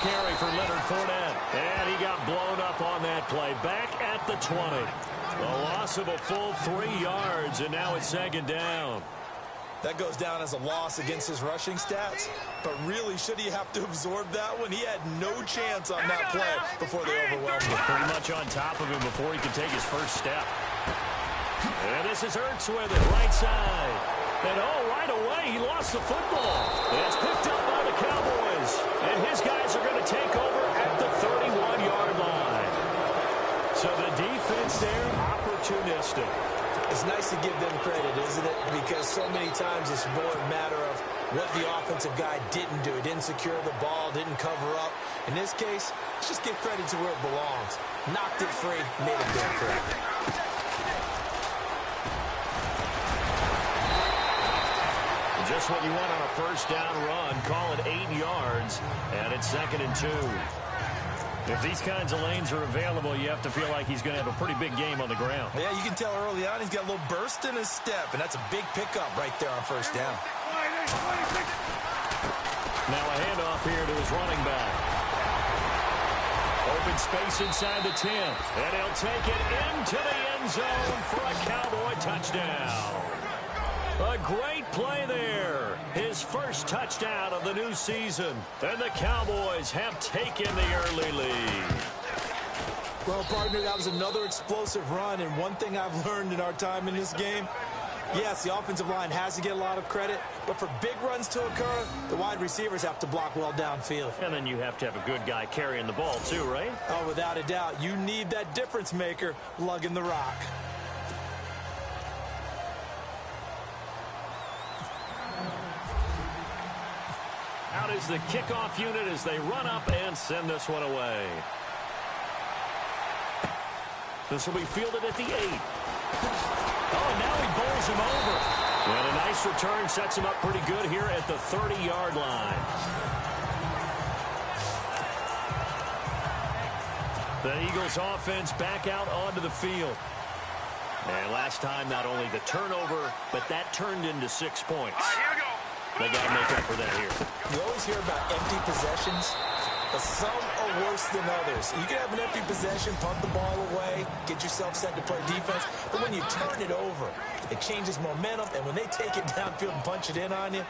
Carry for Leonard Fournette, and he got blown up on that play. Back at the 20. A loss of a full 3 yards, and now it's second down. That goes down as a loss against his rushing stats, but really, should he have to absorb that one? He had no chance on that play before they overwhelmed him. Pretty much on top of him before he could take his first step. And this is Ertz with it, right side. And right away, he lost the football. And it's picked up by the Cowboys. And his guys are going to take over at the 31-yard line. So the defense there, opportunistic. It's nice to give them credit, isn't it? Because so many times it's more a matter of what the offensive guy didn't do. He didn't secure the ball, didn't cover up. In this case, let's just give credit to where it belongs. Knocked it free, made a big play. Just what you want on a first down run. Call it 8 yards, and it's 2nd and 2. If these kinds of lanes are available, you have to feel like he's going to have a pretty big game on the ground. Yeah, you can tell early on he's got a little burst in his step, and that's a big pickup right there on first down. Now a handoff here to his running back. Open space inside the 10. And he'll take it into the end zone for a Cowboy touchdown. A great play there. His first touchdown of the new season. And the Cowboys have taken the early lead. Well, partner, that was another explosive run. And one thing I've learned in our time in this game, yes, the offensive line has to get a lot of credit. But for big runs to occur, the wide receivers have to block well downfield. And then you have to have a good guy carrying the ball too, right? Oh, without a doubt. You need that difference maker lugging the rock. Out is the kickoff unit as they run up and send this one away. This will be fielded at the 8. Oh, now he bowls him over. And a nice return sets him up pretty good here at the 30-yard line. The Eagles offense back out onto the field. And last time, not only the turnover, but that turned into 6 points. All right, here we go. They got to make up for that here. You always hear about empty possessions, but some are worse than others. You can have an empty possession, punt the ball away, get yourself set to play defense, but when you turn it over, it changes momentum, and when they take it downfield and punch it in on you,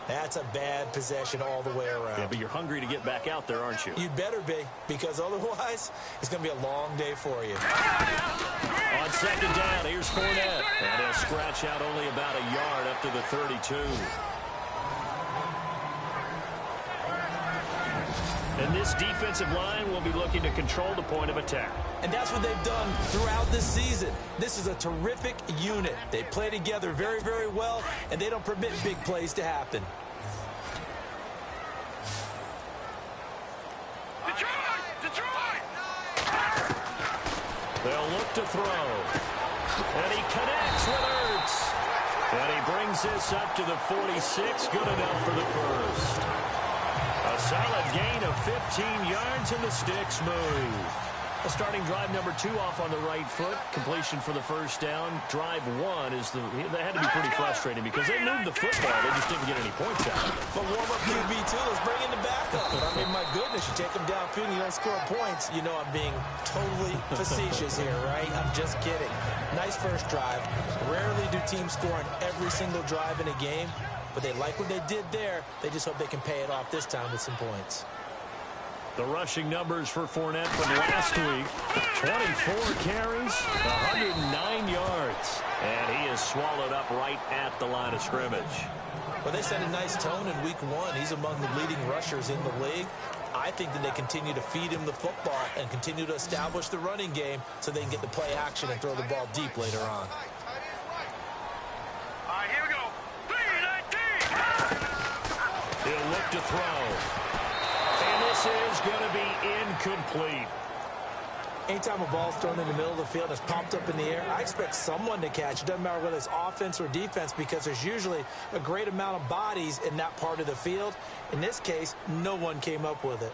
that's a bad possession all the way around. Yeah, but you're hungry to get back out there, aren't you? You better be, because otherwise, it's going to be a long day for you. On second down, here's Fournette. And he'll scratch out only about a yard up to the 32. And this defensive line will be looking to control the point of attack. And that's what they've done throughout this season. This is a terrific unit. They play together very, very well, and they don't permit big plays to happen. Detroit! They'll look to throw. And he connects with Ertz. And he brings this up to the 46. Good enough for the first. A solid gain of 15 yards, and the sticks move. Well, starting drive number 2 off on the right foot. Completion for the first down. Drive 1 is they had to be pretty frustrating because they moved the football. They just didn't get any points out. But warm-up QB2, let's bring in the backup. I mean, my goodness, you take them downfield and you don't score points. You know I'm being totally facetious here, right? I'm just kidding. Nice first drive. Rarely do teams score on every single drive in a game, but they like what they did there. They just hope they can pay it off this time with some points. The rushing numbers for Fournette from last week. 24 carries, 109 yards. And he is swallowed up right at the line of scrimmage. Well, they set a nice tone in week 1. He's among the leading rushers in the league. I think that they continue to feed him the football and continue to establish the running game so they can get the play action and throw the ball deep later on. All right, here we go. 3-19. He'll look to throw. And this is going to be incomplete. Anytime a ball's thrown in the middle of the field and it's popped up in the air, I expect someone to catch. It doesn't matter whether it's offense or defense because there's usually a great amount of bodies in that part of the field. In this case, no one came up with it.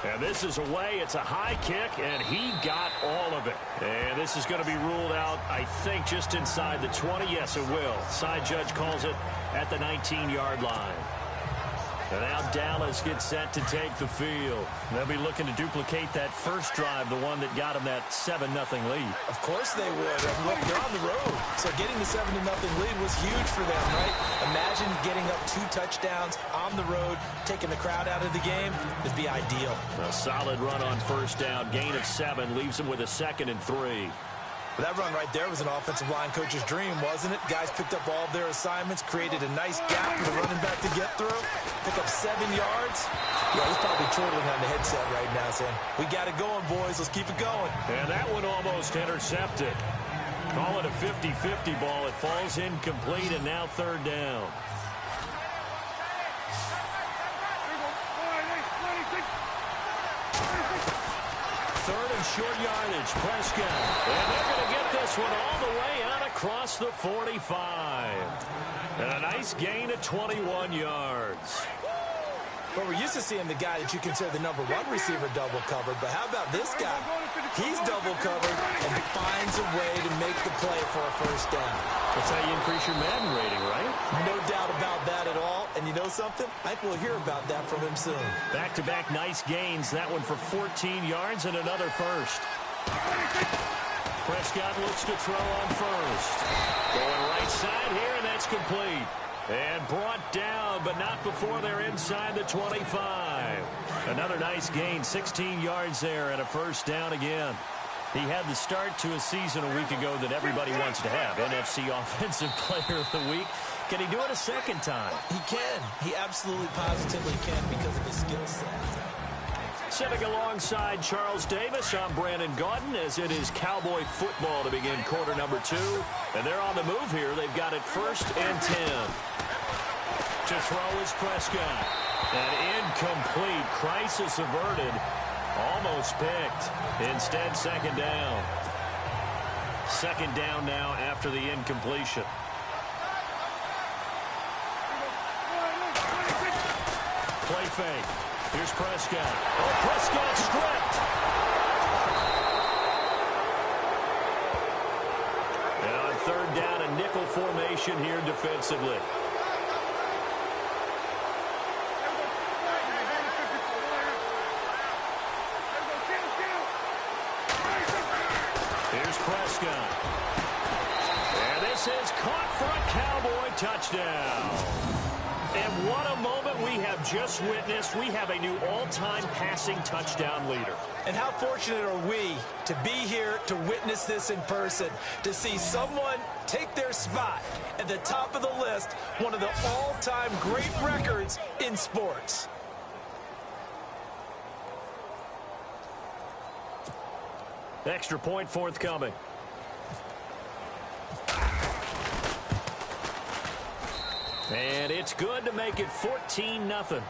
And this is away. It's a high kick, and he got all of it. And this is going to be ruled out, I think, just inside the 20. Yes, it will. Side judge calls it at the 19-yard line. And now Dallas gets set to take the field. They'll be looking to duplicate that first drive, the one that got them that 7-0 lead. Of course they would. And look, they're on the road. So getting the 7-0 lead was huge for them, right? Imagine getting up 2 touchdowns on the road, taking the crowd out of the game. It'd be ideal. A solid run on first down. Gain of 7 leaves them with a 2nd and 3. That run right there was an offensive line coach's dream, wasn't it? Guys picked up all of their assignments, created a nice gap for the running back to get through, pick up 7 yards. Yeah, he's probably chortling on the headset right now saying, we got it going, boys. Let's keep it going. And that one almost intercepted. Call it a 50-50 ball. It falls incomplete, and now 3rd down. Third and short yardage. Prescott. And they're going to get this one all the way out across the 45. And a nice gain of 21 yards. Well, we're used to seeing the guy that you consider the #1 receiver double covered, but how about this guy? He's double covered and finds a way to make the play for a 1st down. That's how you increase your Madden rating, right? No doubt about that at all. And you know something? I think we'll hear about that from him soon. Back-to-back nice gains. That one for 14 yards and another 1st. Prescott looks to throw on 1st. Going right side here, and that's complete. And brought down, but not before they're inside the 25. Another nice gain, 16 yards there, and a 1st down again. He had the start to a season a week ago that everybody wants to have. NFC Offensive Player of the Week. Can he do it a 2nd time? He can. He absolutely positively can because of his skill set. Sitting alongside Charles Davis, I'm Brandon Gaudin, as it is Cowboy football to begin quarter number 2. And they're on the move here. They've got it 1st and 10. To throw is Prescott. And incomplete. Crisis averted. Almost picked. Instead, 2nd down. 2nd down now after the incompletion. Play fake. Here's Prescott. Oh, Prescott stripped. And on 3rd down, a nickel formation here defensively. Here's Prescott. And this is caught for a Cowboy touchdown. And what a moment we have just witnessed. We have a new all-time passing touchdown leader. And how fortunate are we to be here to witness this in person, to see someone take their spot at the top of the list, one of the all-time great records in sports. Extra point forthcoming. And it's good to make it 14-0.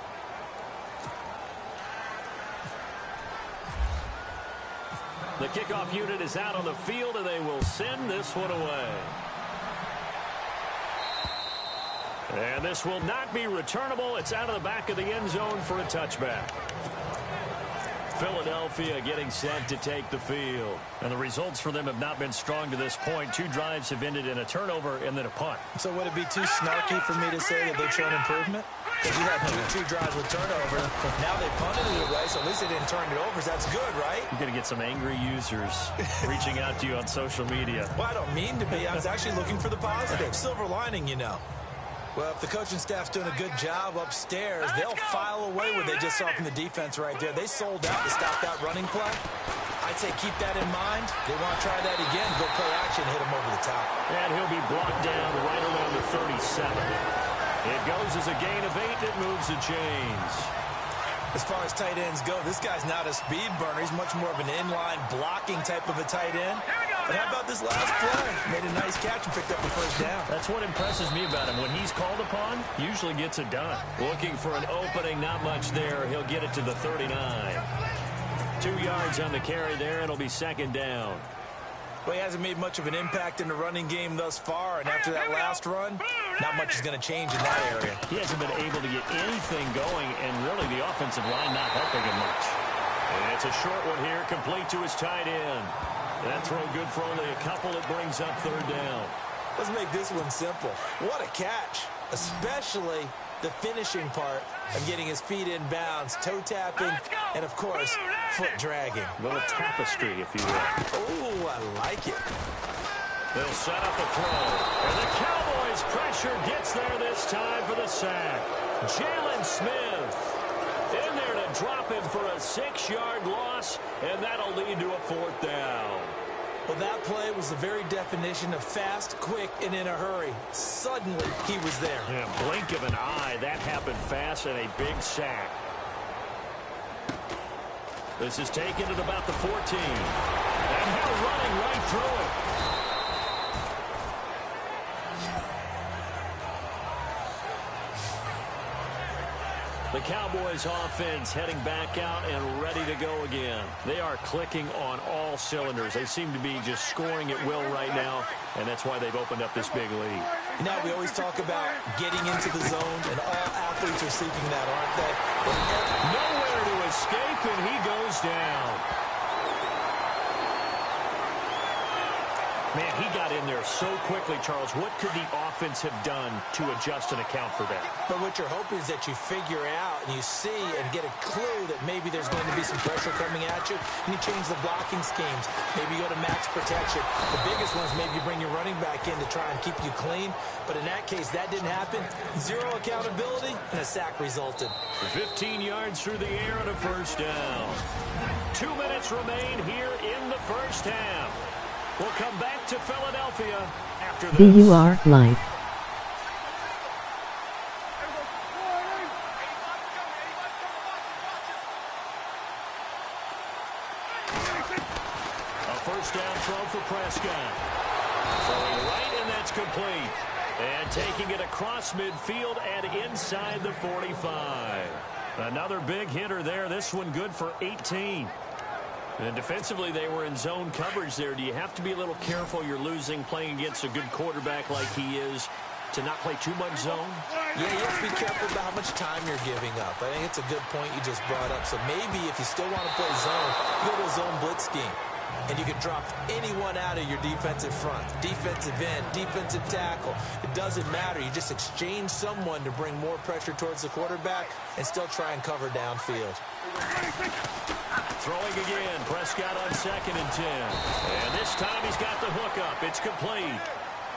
The kickoff unit is out on the field, and they will send this one away. And this will not be returnable. It's out of the back of the end zone for a touchback. Philadelphia getting set to take the field. And the results for them have not been strong to this point. 2 drives have ended in a turnover and then a punt. So would it be too snarky for me to say that they've shown improvement? Because you had two drives with turnover. Now they punted it away, so at least they didn't turn it over. So that's good, right? You're going to get some angry users reaching out to you on social media. Well, I don't mean to be. I was actually looking for the positive. Silver lining, you know. Well, if the coaching staff's doing a good job upstairs, they'll file away what they just saw from the defense right there. They sold out to stop that running play. I'd say keep that in mind. They want to try that again, go play action, hit him over the top. And he'll be brought down right around the 37. It goes as a gain of 8. It moves the chains. As far as tight ends go, this guy's not a speed burner. He's much more of an inline blocking type of a tight end. But how about this last play? Made a nice catch and picked up the 1st down. That's what impresses me about him. When he's called upon, usually gets it done. Looking for an opening, not much there. He'll get it to the 39. 2 yards on the carry there. It'll be 2nd down. Well, he hasn't made much of an impact in the running game thus far, and after that last run, not much is going to change in that area. He hasn't been able to get anything going, and really the offensive line not helping him much. And it's a short one here, complete to his tight end. That throw good for only a couple. It brings up 3rd down. Let's make this one simple. What a catch, especially the finishing part of getting his feet in bounds, toe tapping, and, of course, foot dragging. A little tapestry, if you will. Oh, I like it. They'll set up a throw. And the Cowboys' pressure gets there this time for the sack. Jalen Smith in there to drop him for a 6-yard loss, and that'll lead to a 4th down. Well, that play was the very definition of fast, quick, and in a hurry. Suddenly, he was there. Yeah, blink of an eye. That happened fast and a big sack. This is taken at about the 14. And now running right through it. The Cowboys offense heading back out and ready to go again. They are clicking on all cylinders. They seem to be just scoring at will right now, and that's why they've opened up this big lead. You know, we always talk about getting into the zone, and all athletes are seeking that, aren't they? Nowhere to escape, and he goes down. Man, he got in there so quickly, Charles. What could the offense have done to adjust and account for that? But what you're hoping is that you figure out and you see and get a clue that maybe there's going to be some pressure coming at you, and you change the blocking schemes. Maybe you go to max protection. The biggest one is maybe you bring your running back in to try and keep you clean. But in that case, that didn't happen. Zero accountability, and a sack resulted. 15 yards through the air and a first down. 2 minutes remain here in the first half. We'll come back to Philadelphia after this. BUR Live. A first down throw for Prescott. Throwing right, and that's complete. And taking it across midfield and inside the 45. Another big hitter there. This one good for 18. And defensively, they were in zone coverage there. Do you have to be a little careful? You're losing playing against a good quarterback like he is to not play too much zone? Yeah, you have to be careful about how much time you're giving up. I think it's a good point you just brought up. So maybe if you still want to play zone, you go to a zone blitz scheme. And you can drop anyone out of your defensive front. Defensive end, defensive tackle. It doesn't matter. You just exchange someone to bring more pressure towards the quarterback and still try and cover downfield. Throwing again. Prescott on 2nd and 10. And this time he's got the hook up. It's complete.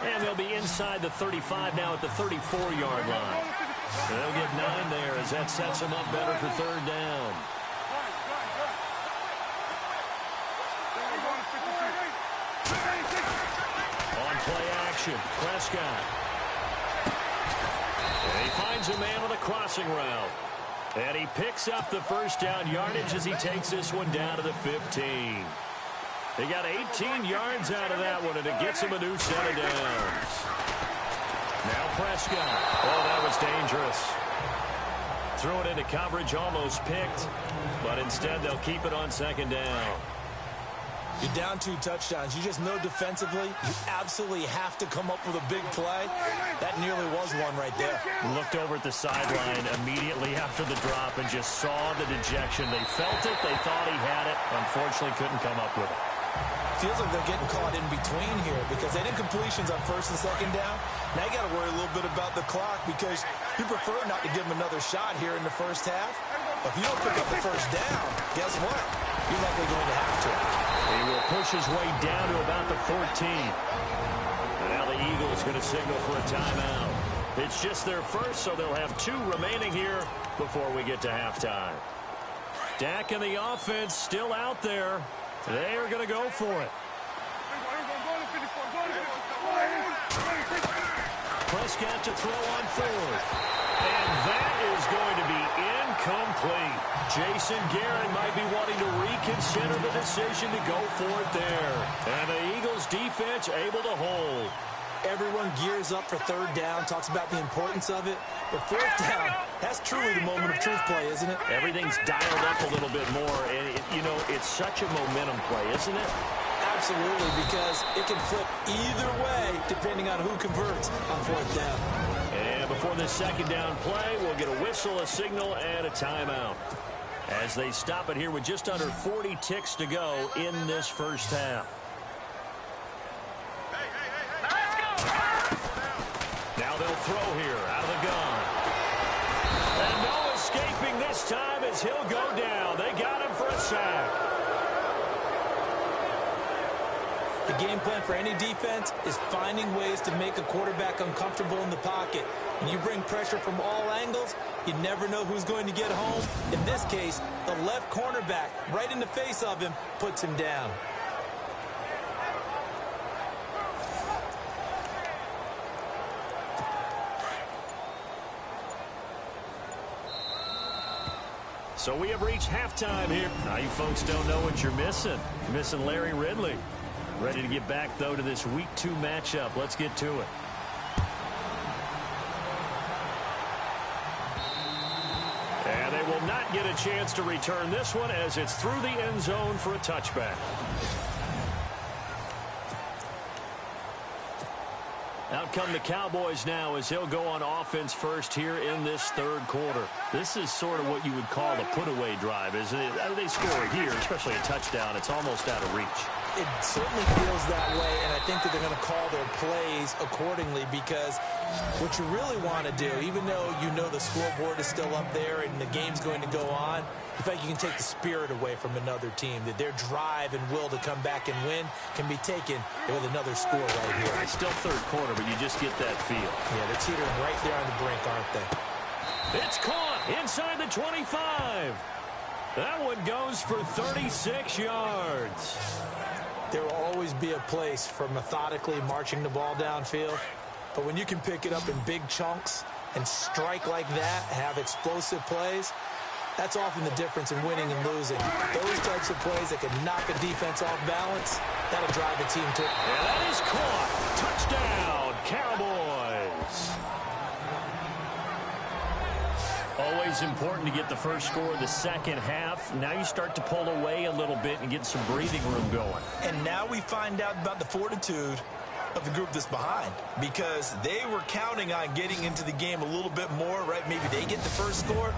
And they'll be inside the 35 now at the 34-yard line. They'll get 9 there as that sets them up better for 3rd down. On play action, Prescott. And he finds a man on a crossing route. And he picks up the first down yardage as he takes this one down to the 15. They got 18 yards out of that one, and it gets him a new set of downs. Now Prescott. Oh, that was dangerous. Threw it into coverage, almost picked. But instead, they'll keep it on 2nd down. You're down 2 touchdowns. You just know defensively you absolutely have to come up with a big play. That nearly was one right there. Looked over at the sideline immediately after the drop and just saw the dejection. They felt it. They thought he had it. Unfortunately, couldn't come up with it. Feels like they're getting caught in between here because they did completions on 1st and 2nd down. Now you got to worry a little bit about the clock because you prefer not to give them another shot here in the first half. But if you don't pick up the first down, guess what? You're likely going to have to. He will push his way down to about the 14. And now the Eagles going to signal for a timeout. It's just their first, so they'll have 2 remaining here before we get to halftime. Dak and the offense still out there. They are going to go for it. Prescott to throw on 4th. And that is going to be incomplete. Jason Garrett might be wanting to reconsider the decision to go for it there. And the Eagles defense able to hold. Everyone gears up for 3rd down, talks about the importance of it. But 4th down, that's truly the moment of truth play, isn't it? Everything's dialed up a little bit more. And, it's such a momentum play, isn't it? Absolutely, because it can flip either way depending on who converts on 4th down. And before this 2nd down play, we'll get a whistle, a signal, and a timeout. As they stop it here with just under 40 ticks to go in this first half. Now they'll throw here out of the gun. And no escaping this time as he'll go down. They got him for a sack. The game plan for any defense is finding ways to make a quarterback uncomfortable in the pocket. When you bring pressure from all angles, you never know who's going to get home. In this case, the left cornerback, right in the face of him, puts him down. So we have reached halftime here. Now you folks don't know what you're missing. You're missing Larry Ridley. Ready to get back, though, to this Week 2 matchup. Let's get to it. And they will not get a chance to return this one as it's through the end zone for a touchback. Out come the Cowboys now as they'll go on offense first here in this third quarter. This is sort of what you would call a put-away drive, isn't it? They score here, especially a touchdown. It's almost out of reach. It certainly feels that way, and I think that they're going to call their plays accordingly because what you really want to do, even though you know the scoreboard is still up there and the game's going to go on, in fact, you can take the spirit away from another team, that their drive and will to come back and win can be taken with another score right here. It's still third quarter, but you just get that feel. Yeah, they're teetering right there on the brink, aren't they? It's caught inside the 25. That one goes for 36 yards. There will always be a place for methodically marching the ball downfield, but when you can pick it up in big chunks and strike like that, have explosive plays, that's often the difference in winning and losing. Those types of plays that can knock a defense off balance, that'll drive a team to it. And that is caught. Touchdown, Cowboys. Always important to get the first score of the second half. Now you start to pull away a little bit and get some breathing room going. And now we find out about the fortitude of the group that's behind, because they were counting on getting into the game a little bit more, right? Maybe they get the first score.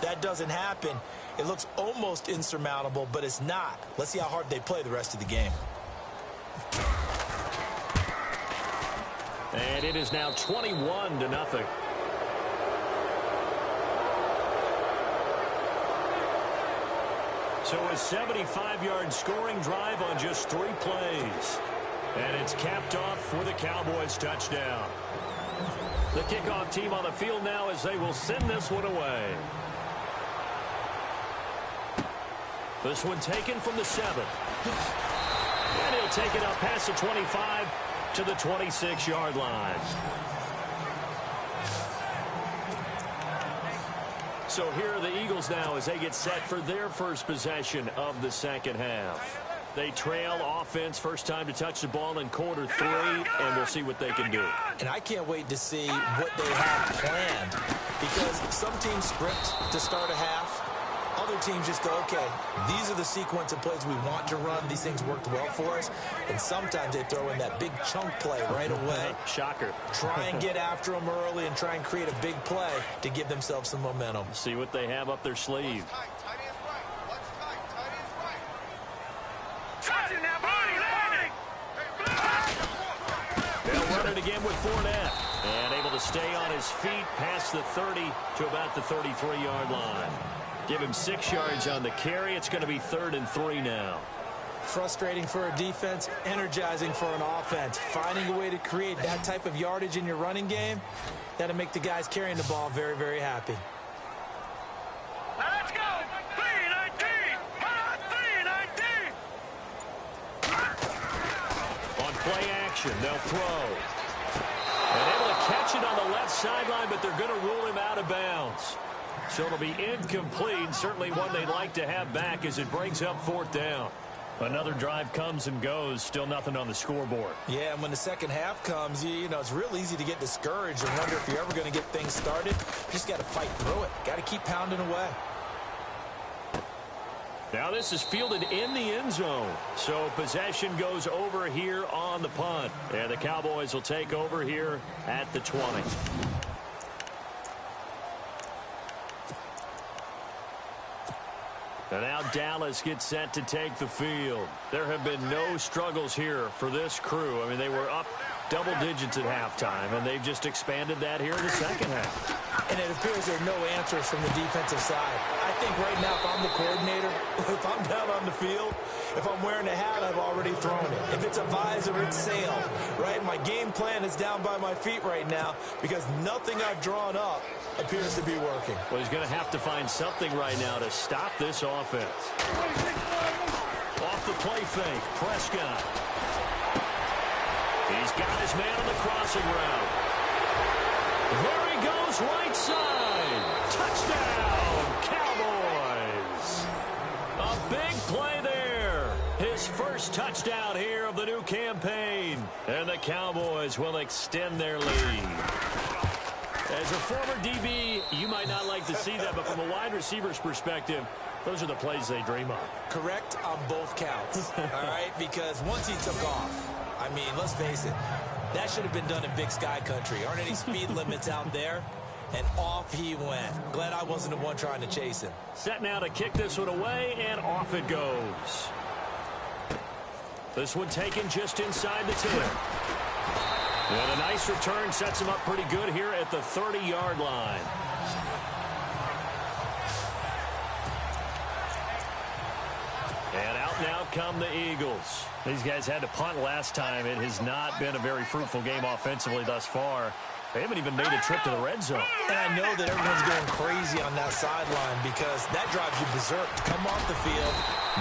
That doesn't happen. It looks almost insurmountable, but it's not. Let's see how hard they play the rest of the game. And it is now 21-0. So a 75-yard scoring drive on just 3 plays. And it's capped off with a Cowboys touchdown. The kickoff team on the field now as they will send this one away. This one taken from the 7. And he'll take it up past the 25 to the 26-yard line. So here are the Eagles now as they get set for their first possession of the second half. They trail offense, first time to touch the ball in quarter 3, and we'll see what they can do. And I can't wait to see what they have planned, because some teams script to start a half. Other teams just go, okay, these are the sequence of plays we want to run. These things worked well for us. And sometimes they throw in that big chunk play right away. Shocker. Try and get after them early and try and create a big play to give themselves some momentum. See what they have up their sleeve. They'll run it again with Fournette. And able to stay on his feet past the 30 to about the 33-yard line. Give him 6 yards on the carry. It's going to be 3rd and 3 now. Frustrating for a defense, energizing for an offense. Finding a way to create that type of yardage in your running game, that'll make the guys carrying the ball very, very happy. Let's go! 3-19! 3-19! On play action, they'll throw. And able to catch it on the left sideline, but they're going to rule him out of bounds. So it'll be incomplete, certainly one they'd like to have back as it brings up 4th down. Another drive comes and goes, still nothing on the scoreboard. Yeah, and when the second half comes, you know, it's real easy to get discouraged and wonder if you're ever going to get things started. You just got to fight through it. Got to keep pounding away. Now this is fielded in the end zone. So possession goes over here on the punt. And the Cowboys will take over here at the 20. And now Dallas gets set to take the field. There have been no struggles here for this crew. I mean, they were up double digits at halftime, and they've just expanded that here in the second half. And it appears there are no answers from the defensive side. I think right now, if I'm the coordinator, if I'm down on the field, if I'm wearing a hat, I've already thrown it. If it's a visor, it's sailed, right? My game plan is down by my feet right now because nothing I've drawn up appears to be working. Well, he's going to have to find something right now to stop this offense. Off the play fake, Prescott. He's got his man on the crossing route. There he goes, right side. Touchdown, Cowboys. big play there. His first touchdown here of the new campaign. And the Cowboys will extend their lead. As a former DB, you might not like to see that, but from a wide receiver's perspective, those are the plays they dream of. Correct on both counts, all right? Because once he took off, I mean, let's face it, that should have been done in Big Sky country. Aren't any speed limits out there? And off he went. Glad I wasn't the one trying to chase him. Set now to kick this one away, and off it goes. This one taken just inside the 10. And a nice return sets him up pretty good here at the 30-yard line. And out now come the Eagles. These guys had to punt last time. It has not been a very fruitful game offensively thus far. They haven't even made a trip to the red zone. And I know that everyone's going crazy on that sideline because that drives you berserk to come off the field,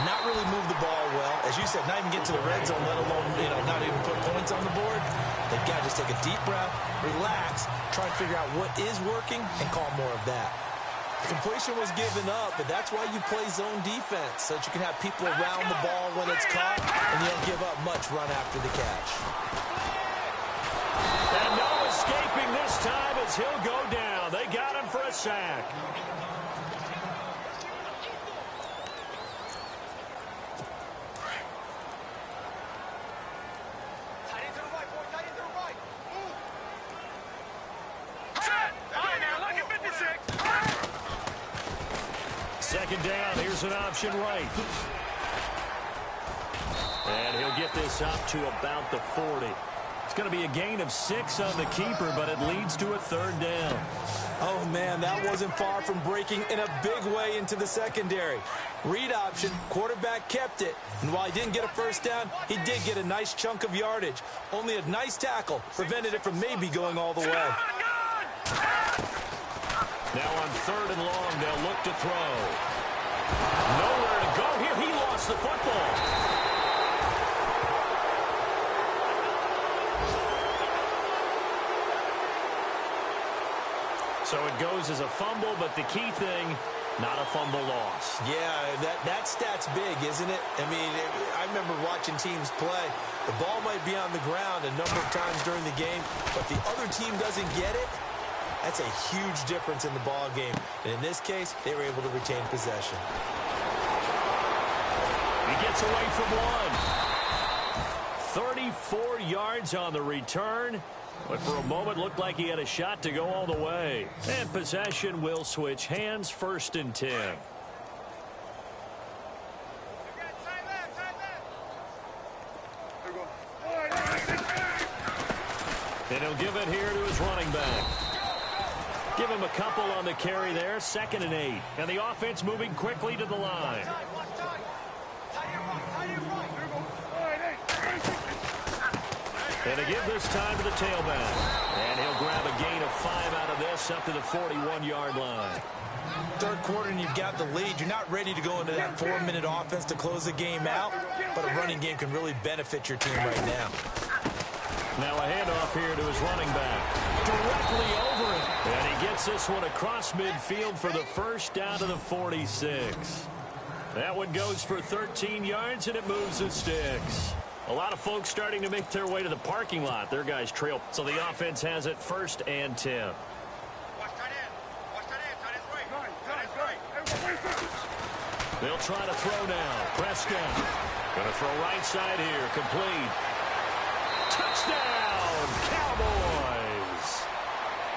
not really move the ball well. As you said, not even get to the red zone, let alone, not even put points on the board. They've got to just take a deep breath, relax, try and figure out what is working, and call more of that. The completion was given up, but that's why you play zone defense, so that you can have people around the ball when it's caught, and you don't give up much run after the catch. And no escaping this time as he'll go down. They got him for a sack. Second down, here's an option right. And he'll get this up to about the 40. It's going to be a gain of 6 on the keeper, but it leads to a third down. Oh, man, that wasn't far from breaking in a big way into the secondary. Read option, quarterback kept it. And while he didn't get a first down, he did get a nice chunk of yardage. Only a nice tackle prevented it from maybe going all the way. Now on third and long, they'll look to throw. Nowhere to go here. He lost the football. So it goes as a fumble, but the key thing, not a fumble loss. Yeah, that stat's big, isn't it? I mean, I remember watching teams play. The ball might be on the ground a number of times during the game, but the other team doesn't get it. That's a huge difference in the ball game. And in this case, they were able to retain possession. He gets away from one. 34 yards on the return. But for a moment, looked like he had a shot to go all the way. And possession will switch hands, 1st and 10. And he'll give it here to his running back. Give him a couple on the carry there, 2nd and 8. And the offense moving quickly to the line. And to give this time to the tailback. And he'll grab a gain of 5 out of this up to the 41-yard line. Third quarter and you've got the lead. You're not ready to go into that 4-minute offense to close the game out, but a running game can really benefit your team right now. Now a handoff here to his running back. Directly over it. And he gets this one across midfield for the first down to the 46. That one goes for 13 yards, and it moves the sticks. A lot of folks starting to make their way to the parking lot. Their guys trail. So the offense has it 1st and 10. They'll try to throw now. Prescott. Going to throw right side here. Complete. Touchdown, Cowboys.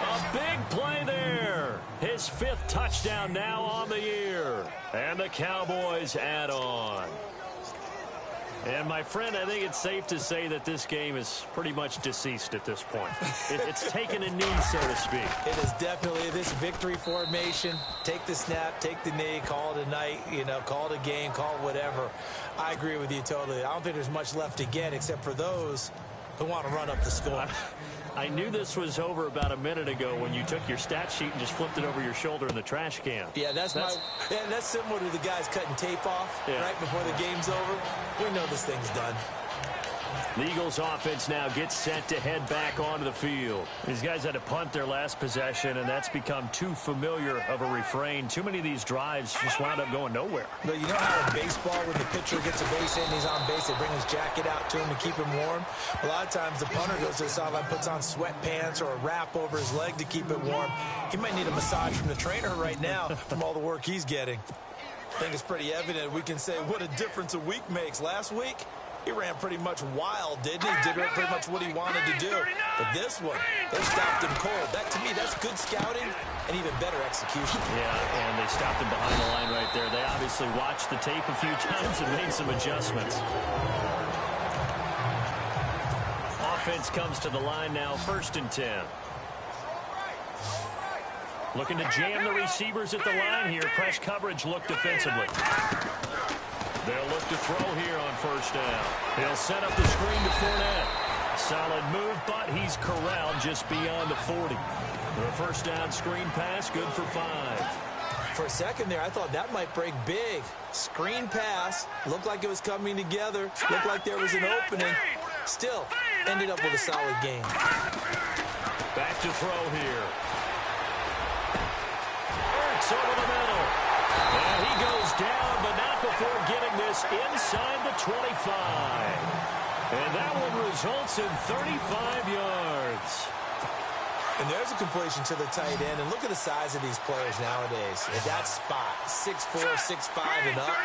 A big play there. His 5th touchdown now on the year. And the Cowboys add on. And, my friend, I think it's safe to say that this game is pretty much deceased at this point. It's taken a knee, so to speak. It is definitely this victory formation. Take the snap, take the knee, call it a night, call it a game, call it whatever. I agree with you totally. I don't think there's much left to get except for those who want to run up the score. I knew this was over about a minute ago when you took your stat sheet and just flipped it over your shoulder in the trash can. Yeah, that's similar to the guys cutting tape off right before the game's over. We know this thing's done. The Eagles offense now gets set to head back onto the field. These guys had to punt their last possession, and that's become too familiar of a refrain. Too many of these drives just wound up going nowhere. But you know how in baseball, when the pitcher gets a base hit and he's on base, they bring his jacket out to him to keep him warm? A lot of times the punter goes to the sideline, puts on sweatpants or a wrap over his leg to keep it warm. He might need a massage from the trainer right now from all the work he's getting. I think it's pretty evident. We can say what a difference a week makes. Last week, he ran pretty much wild, didn't he? Did pretty much what he wanted to do. But this one, they stopped him cold. That, to me, that's good scouting and even better execution. Yeah, and they stopped him behind the line right there. They obviously watched the tape a few times and made some adjustments. Offense comes to the line now, 1st and 10. Looking to jam the receivers at the line here. Press coverage look defensively. They'll look to throw here on 1st down. He'll set up the screen to Fournette. Solid move, but he's corralled just beyond the 40. The 1st down screen pass, good for 5. For a second there, I thought that might break big. Screen pass, looked like it was coming together, looked like there was an opening. Still, ended up with a solid game. Back to throw here. Ertz over the middle. And he goes down, but not before getting this inside the 25. And that one results in 35 yards. And there's a completion to the tight end. And look at the size of these players nowadays. At that spot, 6'4", 6'5", and up.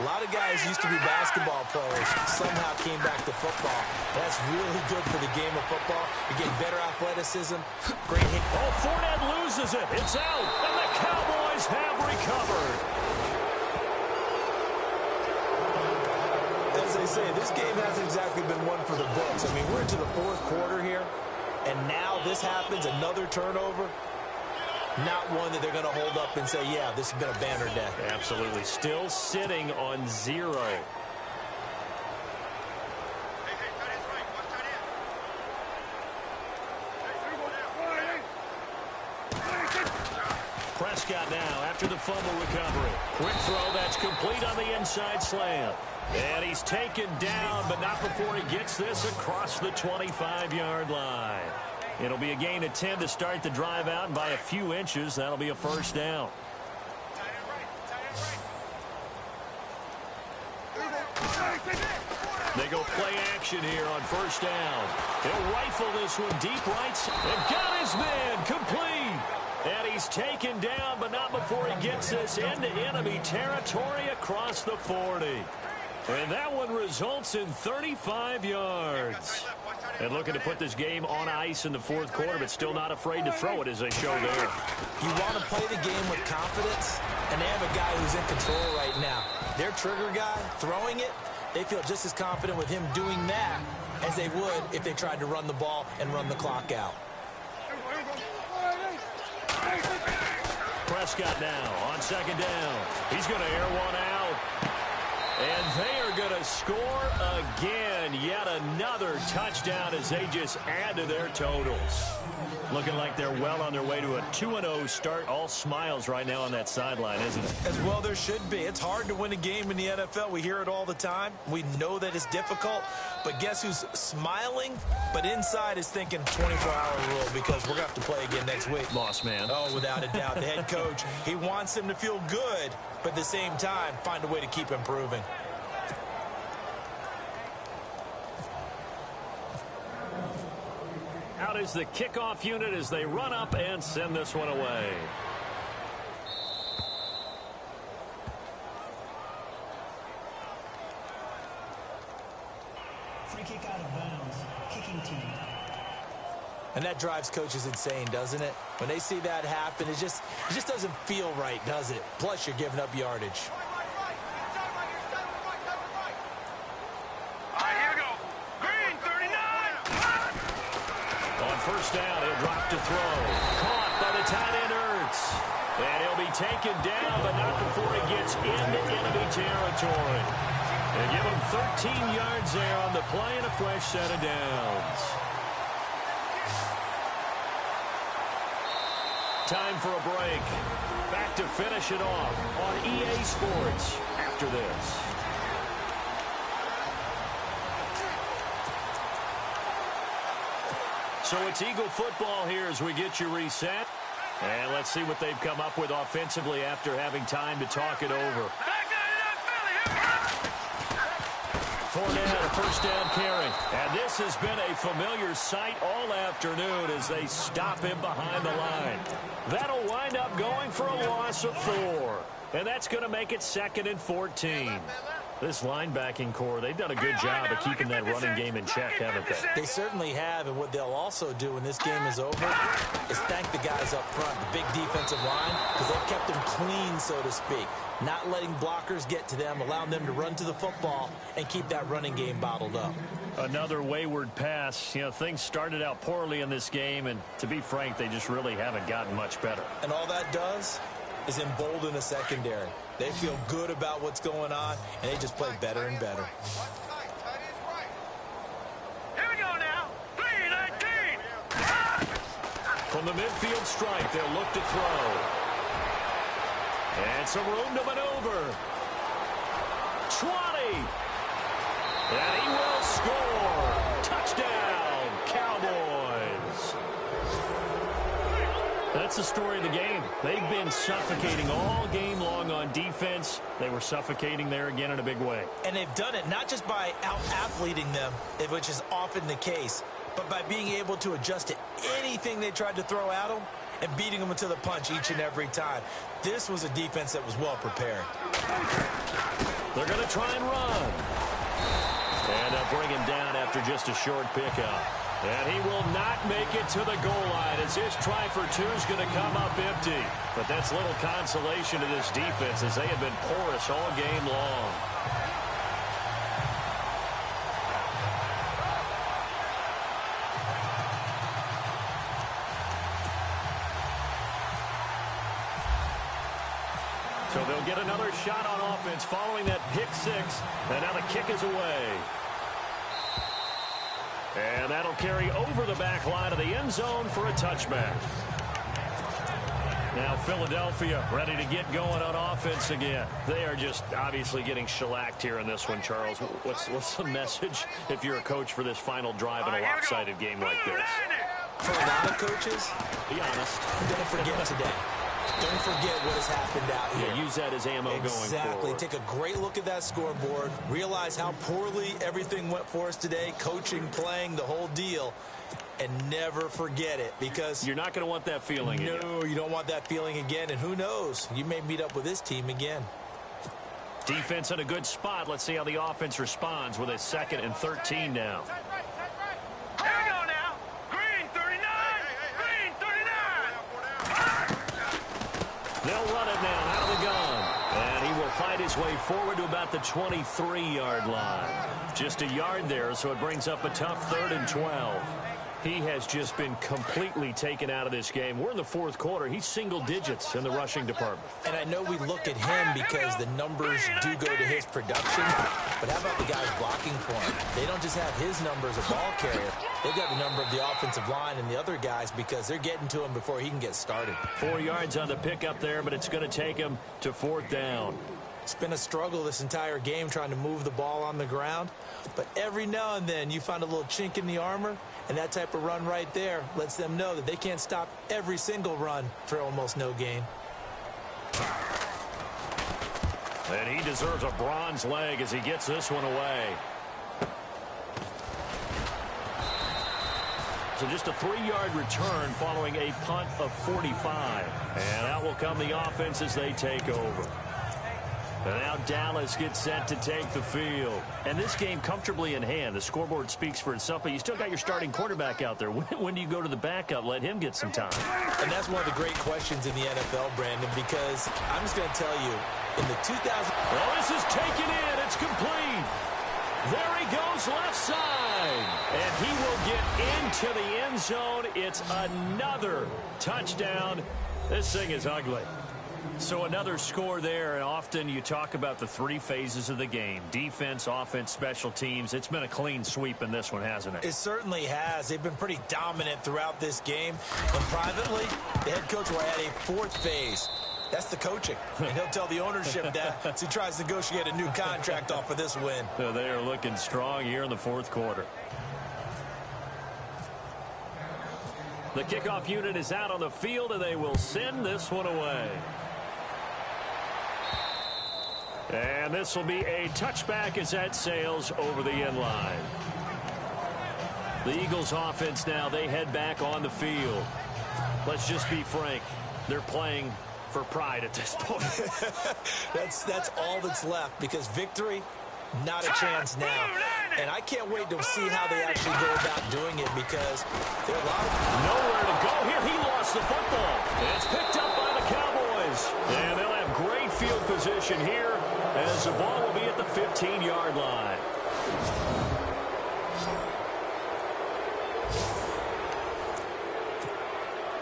A lot of guys used to be basketball players, somehow came back to football. That's really good for the game of football. You get better athleticism, great hit. Oh, Fournette loses it. It's out, and the Cowboys have recovered. As they say, this game hasn't exactly been one for the books. I mean, we're into the 4th quarter here, and now this happens, another turnover. Not one that they're going to hold up and say, yeah, this has been a banner day. Absolutely. Still sitting on 0. Prescott now after the fumble recovery. Quick throw that's complete on the inside slant. And he's taken down, but not before he gets this across the 25-yard line. It'll be a gain of 10 to start the drive out, and by a few inches, that'll be a 1st down. They go play action here on 1st down. He'll rifle this one deep right, and got his man complete. And he's taken down, but not before he gets this into enemy territory across the 40. And that one results in 35 yards. And looking to put this game on ice in the 4th quarter, but still not afraid to throw it as they show there. You want to play the game with confidence, and they have a guy who's in control right now. Their trigger guy, throwing it, they feel just as confident with him doing that as they would if they tried to run the ball and run the clock out. Prescott now on 2nd down. He's going to air one out. And they are going to score again. Yet another touchdown as they just add to their totals. Looking like they're well on their way to a 2-0 start. All smiles right now on that sideline, isn't it? As well there should be. It's hard to win a game in the NFL. We hear it all the time. We know that it's difficult. But guess who's smiling? But inside is thinking 24-hour rule because we're going to have to play again next week. Lost man. Oh, without a doubt. The head coach, he wants them to feel good, but at the same time, find a way to keep improving. Out is the kickoff unit as they run up and send this one away. Free kick out of bounds. Kicking team. And that drives coaches insane, doesn't it? When they see that happen, it just doesn't feel right, does it? Plus, you're giving up yardage. First down, he'll drop to throw. Caught by the tight end, Ertz. And he'll be taken down, but not before he gets into enemy territory. They give him 13 yards there on the play and a fresh set of downs. Time for a break. Back to finish it off on EA Sports after this. So it's Eagle football here as we get you reset. And let's see what they've come up with offensively after having time to talk it over. Fournette, a first down carry. And this has been a familiar sight all afternoon as they stop him behind the line. That'll wind up going for a loss of 4. And that's going to make it 2nd and 14. This linebacking core, they've done a good job of keeping that running game in check, haven't they? They certainly have, and what they'll also do when this game is over is thank the guys up front, the big defensive line, because they've kept them clean, so to speak. Not letting blockers get to them, allowing them to run to the football and keep that running game bottled up. Another wayward pass. You know, things started out poorly in this game, and to be frank, they just really haven't gotten much better. And all that does is embolden the secondary. They feel good about what's going on, and they just play better and better. Here we go now. 3-19. From the midfield strike, they'll look to throw. And some room to maneuver. 20. And he will score. Touchdown, Cowboys. That's the story of the game. They've been suffocating all game long on defense. They were suffocating there again in a big way. And they've done it not just by out-athleting them, which is often the case, but by being able to adjust to anything they tried to throw at them and beating them to the punch each and every time. This was a defense that was well prepared. They're going to try and run. And they'll bring him down after just a short pickup. And he will not make it to the goal line as his try for 2 is going to come up empty. But that's little consolation to this defense as they have been porous all game long. So they'll get another shot on offense following that pick 6. And now the kick is away. And that'll carry over the back line of the end zone for a touchback. Now Philadelphia ready to get going on offense again. They are just obviously getting shellacked here in this one, Charles. What's the message if you're a coach for this final drive in a lopsided game like this? For a lot of coaches, be honest, don't forget today. Don't forget what has happened out here. Yeah, use that as ammo going forward. Exactly. Take a great look at that scoreboard. Realize how poorly everything went for us today. Coaching, playing, the whole deal. And never forget it, because you're not going to want that feeling again. No, you don't want that feeling again. And who knows? You may meet up with this team again. Defense in a good spot. Let's see how the offense responds with a 2nd and 13 now. They'll run it now out of the gun. And he will fight his way forward to about the 23-yard line. Just a yard there, so it brings up a tough 3rd and 12. He has just been completely taken out of this game. We're in the 4th quarter. He's single digits in the rushing department. And I know we look at him because the numbers do go to his production. But how about the guys blocking for him? They don't just have his number as a ball carrier. They've got the number of the offensive line and the other guys because they're getting to him before he can get started. 4 yards on the pickup there, but it's going to take him to 4th down. It's been a struggle this entire game trying to move the ball on the ground. But every now and then you find a little chink in the armor, and that type of run right there lets them know that they can't stop every single run for almost no gain. And he deserves a bronze leg as he gets this one away. So just a 3-yard return following a punt of 45. And out will come the offense as they take over. And now Dallas gets set to take the field. And this game comfortably in hand. The scoreboard speaks for itself, but you still got your starting quarterback out there. When do you go to the backup? Let him get some time. And that's one of the great questions in the NFL, Brandon, because I'm just going to tell you, in the 2000... Oh, this is taken in. It's complete. There he goes left side. And he will get into the end zone. It's another touchdown. This thing is ugly. So another score there, and often you talk about the 3 phases of the game. Defense, offense, special teams. It's been a clean sweep in this one, hasn't it? It certainly has. They've been pretty dominant throughout this game. And privately, the head coach will add a 4th phase. That's the coaching. And he'll tell the ownership that as he tries to negotiate a new contract off of this win. So they are looking strong here in the 4th quarter. The kickoff unit is out on the field, and they will send this one away. And this will be a touchback as that sails over the end line. The Eagles offense now, they head back on the field. Let's just be frank. They're playing for pride at this point. That's all that's left, because victory, not a chance now. And I can't wait to see how they actually go about doing it, because there are a lot of... Nowhere to go here. He lost the football. It's picked up by the Cowboys. And they'll have great field position here as the ball will be at the 15-yard line.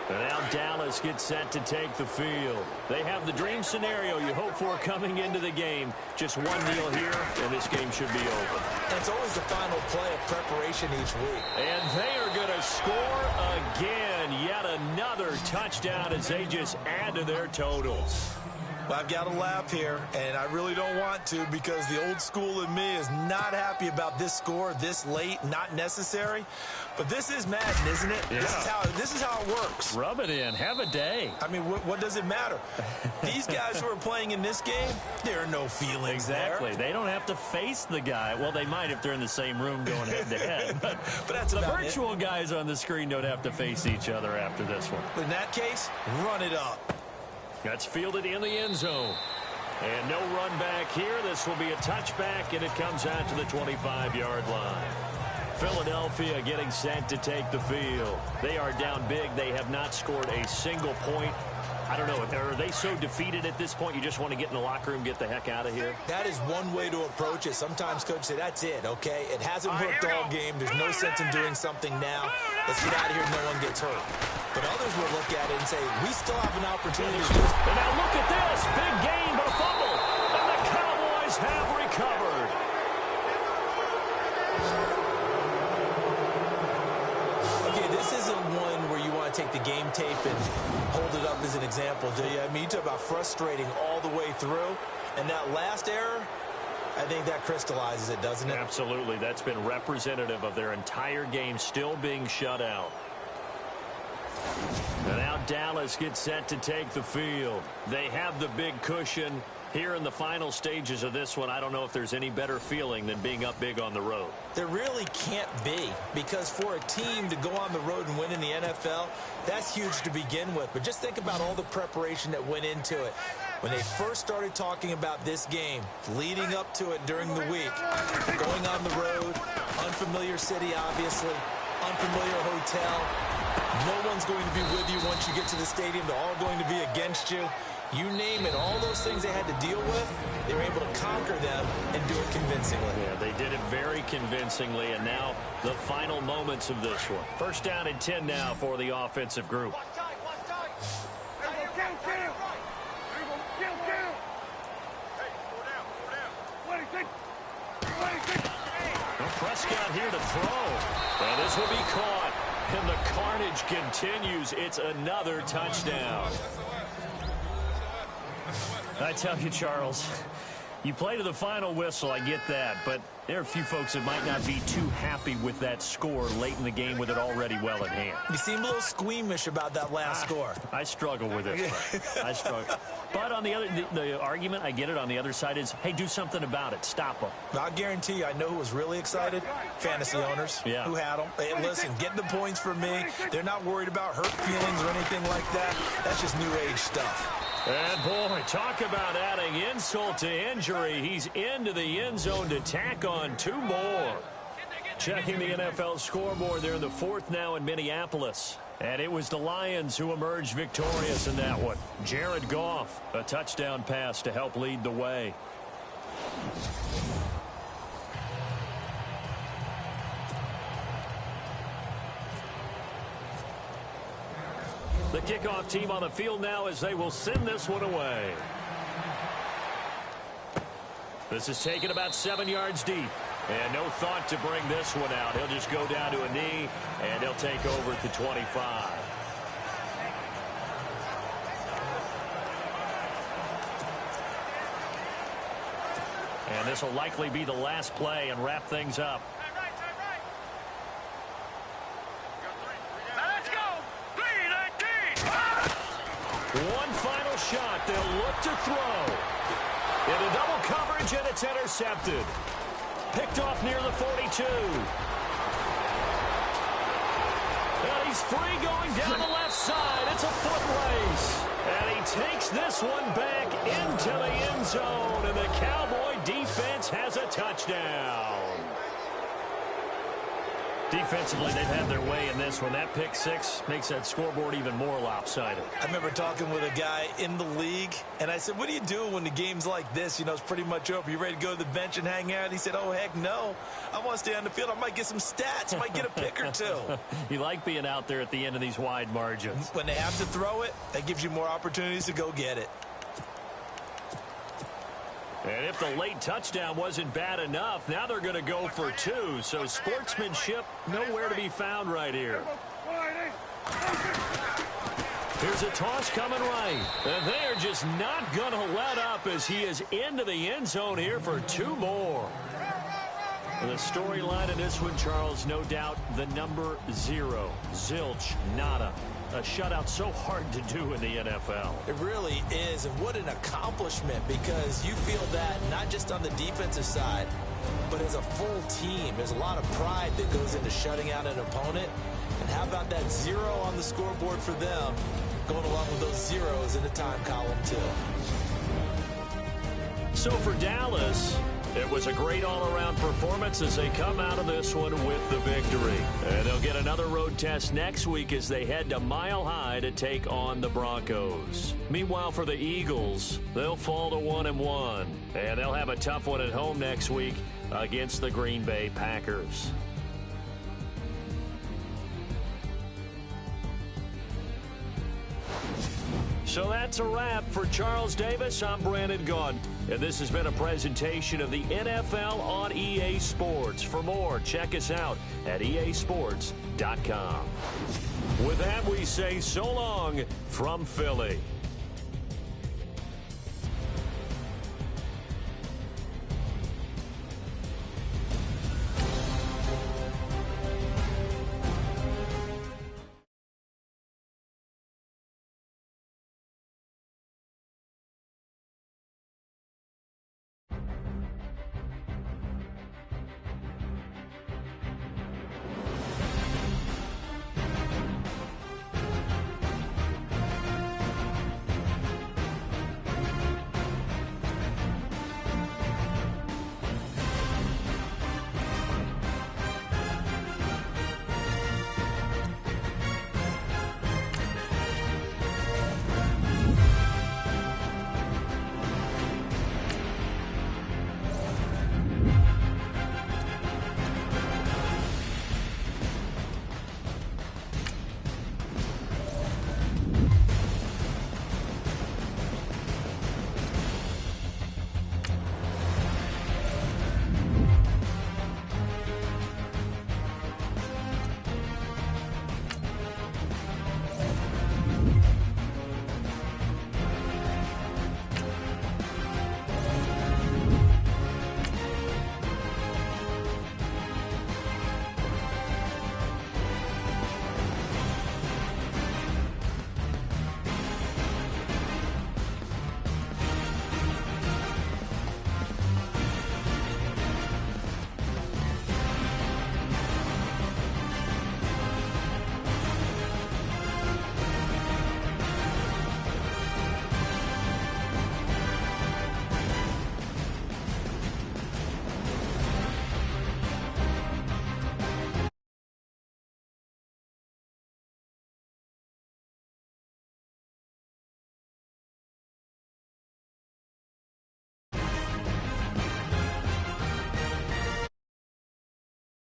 And now Dallas gets set to take the field. They have the dream scenario you hope for coming into the game. Just one kneel here, and this game should be over. And it's always the final play of preparation each week. And they are going to score again. Yet another touchdown as they just add to their totals. Well, I've got to laugh here, and I really don't want to, because the old school in me is not happy about this score this late, not necessary. But this is Madden, isn't it? Yeah. This is how it works. Rub it in. Have a day. I mean, what does it matter? These guys who are playing in this game, there are no feelings Exactly. there. They don't have to face the guy. Well, they might if they're in the same room going head-to-head. But that's the about virtual guys on the screen don't have to face each other after this one. In that case, run it up. That's fielded in the end zone. And no run back here. This will be a touchback, and it comes out to the 25-yard line. Philadelphia getting set to take the field. They are down big. They have not scored a single point. I don't know. Are they so defeated at this point you just want to get in the locker room, get the heck out of here? That is one way to approach it. Sometimes coaches say, that's it, okay? It hasn't worked all game. There's no sense in doing something now. Let's get out of here. No one gets hurt. But others will look at it and say, we still have an opportunity to do this. And now look at this. Big gain, but a fumble. And the Cowboys have recovered. Okay, this isn't one where you want to take the game tape and hold it up as an example, do you? I mean, you talk about frustrating all the way through. And that last error, I think that crystallizes it, doesn't it? Absolutely. That's been representative of their entire game still being shut out. And now Dallas gets set to take the field. They have the big cushion. Here in the final stages of this one, I don't know if there's any better feeling than being up big on the road. There really can't be, because for a team to go on the road and win in the NFL, that's huge to begin with. But just think about all the preparation that went into it. When they first started talking about this game, leading up to it during the week, going on the road, unfamiliar city, obviously, unfamiliar hotel. No one's going to be with you once you get to the stadium. They're all going to be against you. You name it, all those things they had to deal with, they were able to conquer them and do it convincingly. Yeah, they did it very convincingly, and now the final moments of this one. First down and 10 now for the offensive group. Prescott here to throw. And this will be caught. And the carnage continues. It's another touchdown. I tell you, Charles, you play to the final whistle, I get that, but there are a few folks that might not be too happy with that score late in the game with it already well in hand. You seem a little squeamish about that last score. I struggle with it. I struggle. But on the argument, I get it, on the other side is, hey, do something about it. Stop them. I'll guarantee you, I know who was really excited. Fantasy owners who had them. Hey, listen, get the points for me. They're not worried about hurt feelings or anything like that. That's just new age stuff. And, boy, talk about adding insult to injury. He's into the end zone to tack on two more. Checking the NFL scoreboard, they're in the fourth now in Minneapolis. And it was the Lions who emerged victorious in that one. Jared Goff, a touchdown pass to help lead the way. The kickoff team on the field now as they will send this one away. This is taken about 7 yards deep. And no thought to bring this one out. He'll just go down to a knee, and he'll take over at the 25. And this will likely be the last play and wrap things up. Now let's go. One final shot. They'll look to throw. Into double coverage, and it's intercepted. Picked off near the 42. And he's free going down the left side. It's a foot race. And he takes this one back into the end zone. And the Cowboy defense has a touchdown. Defensively, they've had their way in this one. That pick six makes that scoreboard even more lopsided. I remember talking with a guy in the league, and I said, what do you do when the game's like this? You know, it's pretty much over. You ready to go to the bench and hang out? He said, oh, heck no. I want to stay on the field. I might get some stats. I might get a pick or two. You like being out there at the end of these wide margins. When they have to throw it, that gives you more opportunities to go get it. And if the late touchdown wasn't bad enough, now they're going to go for two. So sportsmanship nowhere to be found right here. Here's a toss coming right. And they're just not going to let up as he is into the end zone here for two more. And the storyline in this one, Charles, no doubt the number 0. Zilch, nada. A shutout so hard to do in the NFL. It really is, and what an accomplishment, because you feel that not just on the defensive side, but as a full team. There's a lot of pride that goes into shutting out an opponent. And how about that 0 on the scoreboard for them, going along with those zeros in the time column, too. So for Dallas, it was a great all-around performance as they come out of this one with the victory. And they'll get another road test next week as they head to Mile High to take on the Broncos. Meanwhile, for the Eagles, they'll fall to 1-1. And they'll have a tough one at home next week against the Green Bay Packers. So that's a wrap. For Charles Davis, I'm Brandon Gaudin. And this has been a presentation of the NFL on EA Sports. For more, check us out at easports.com. With that, we say so long from Philly.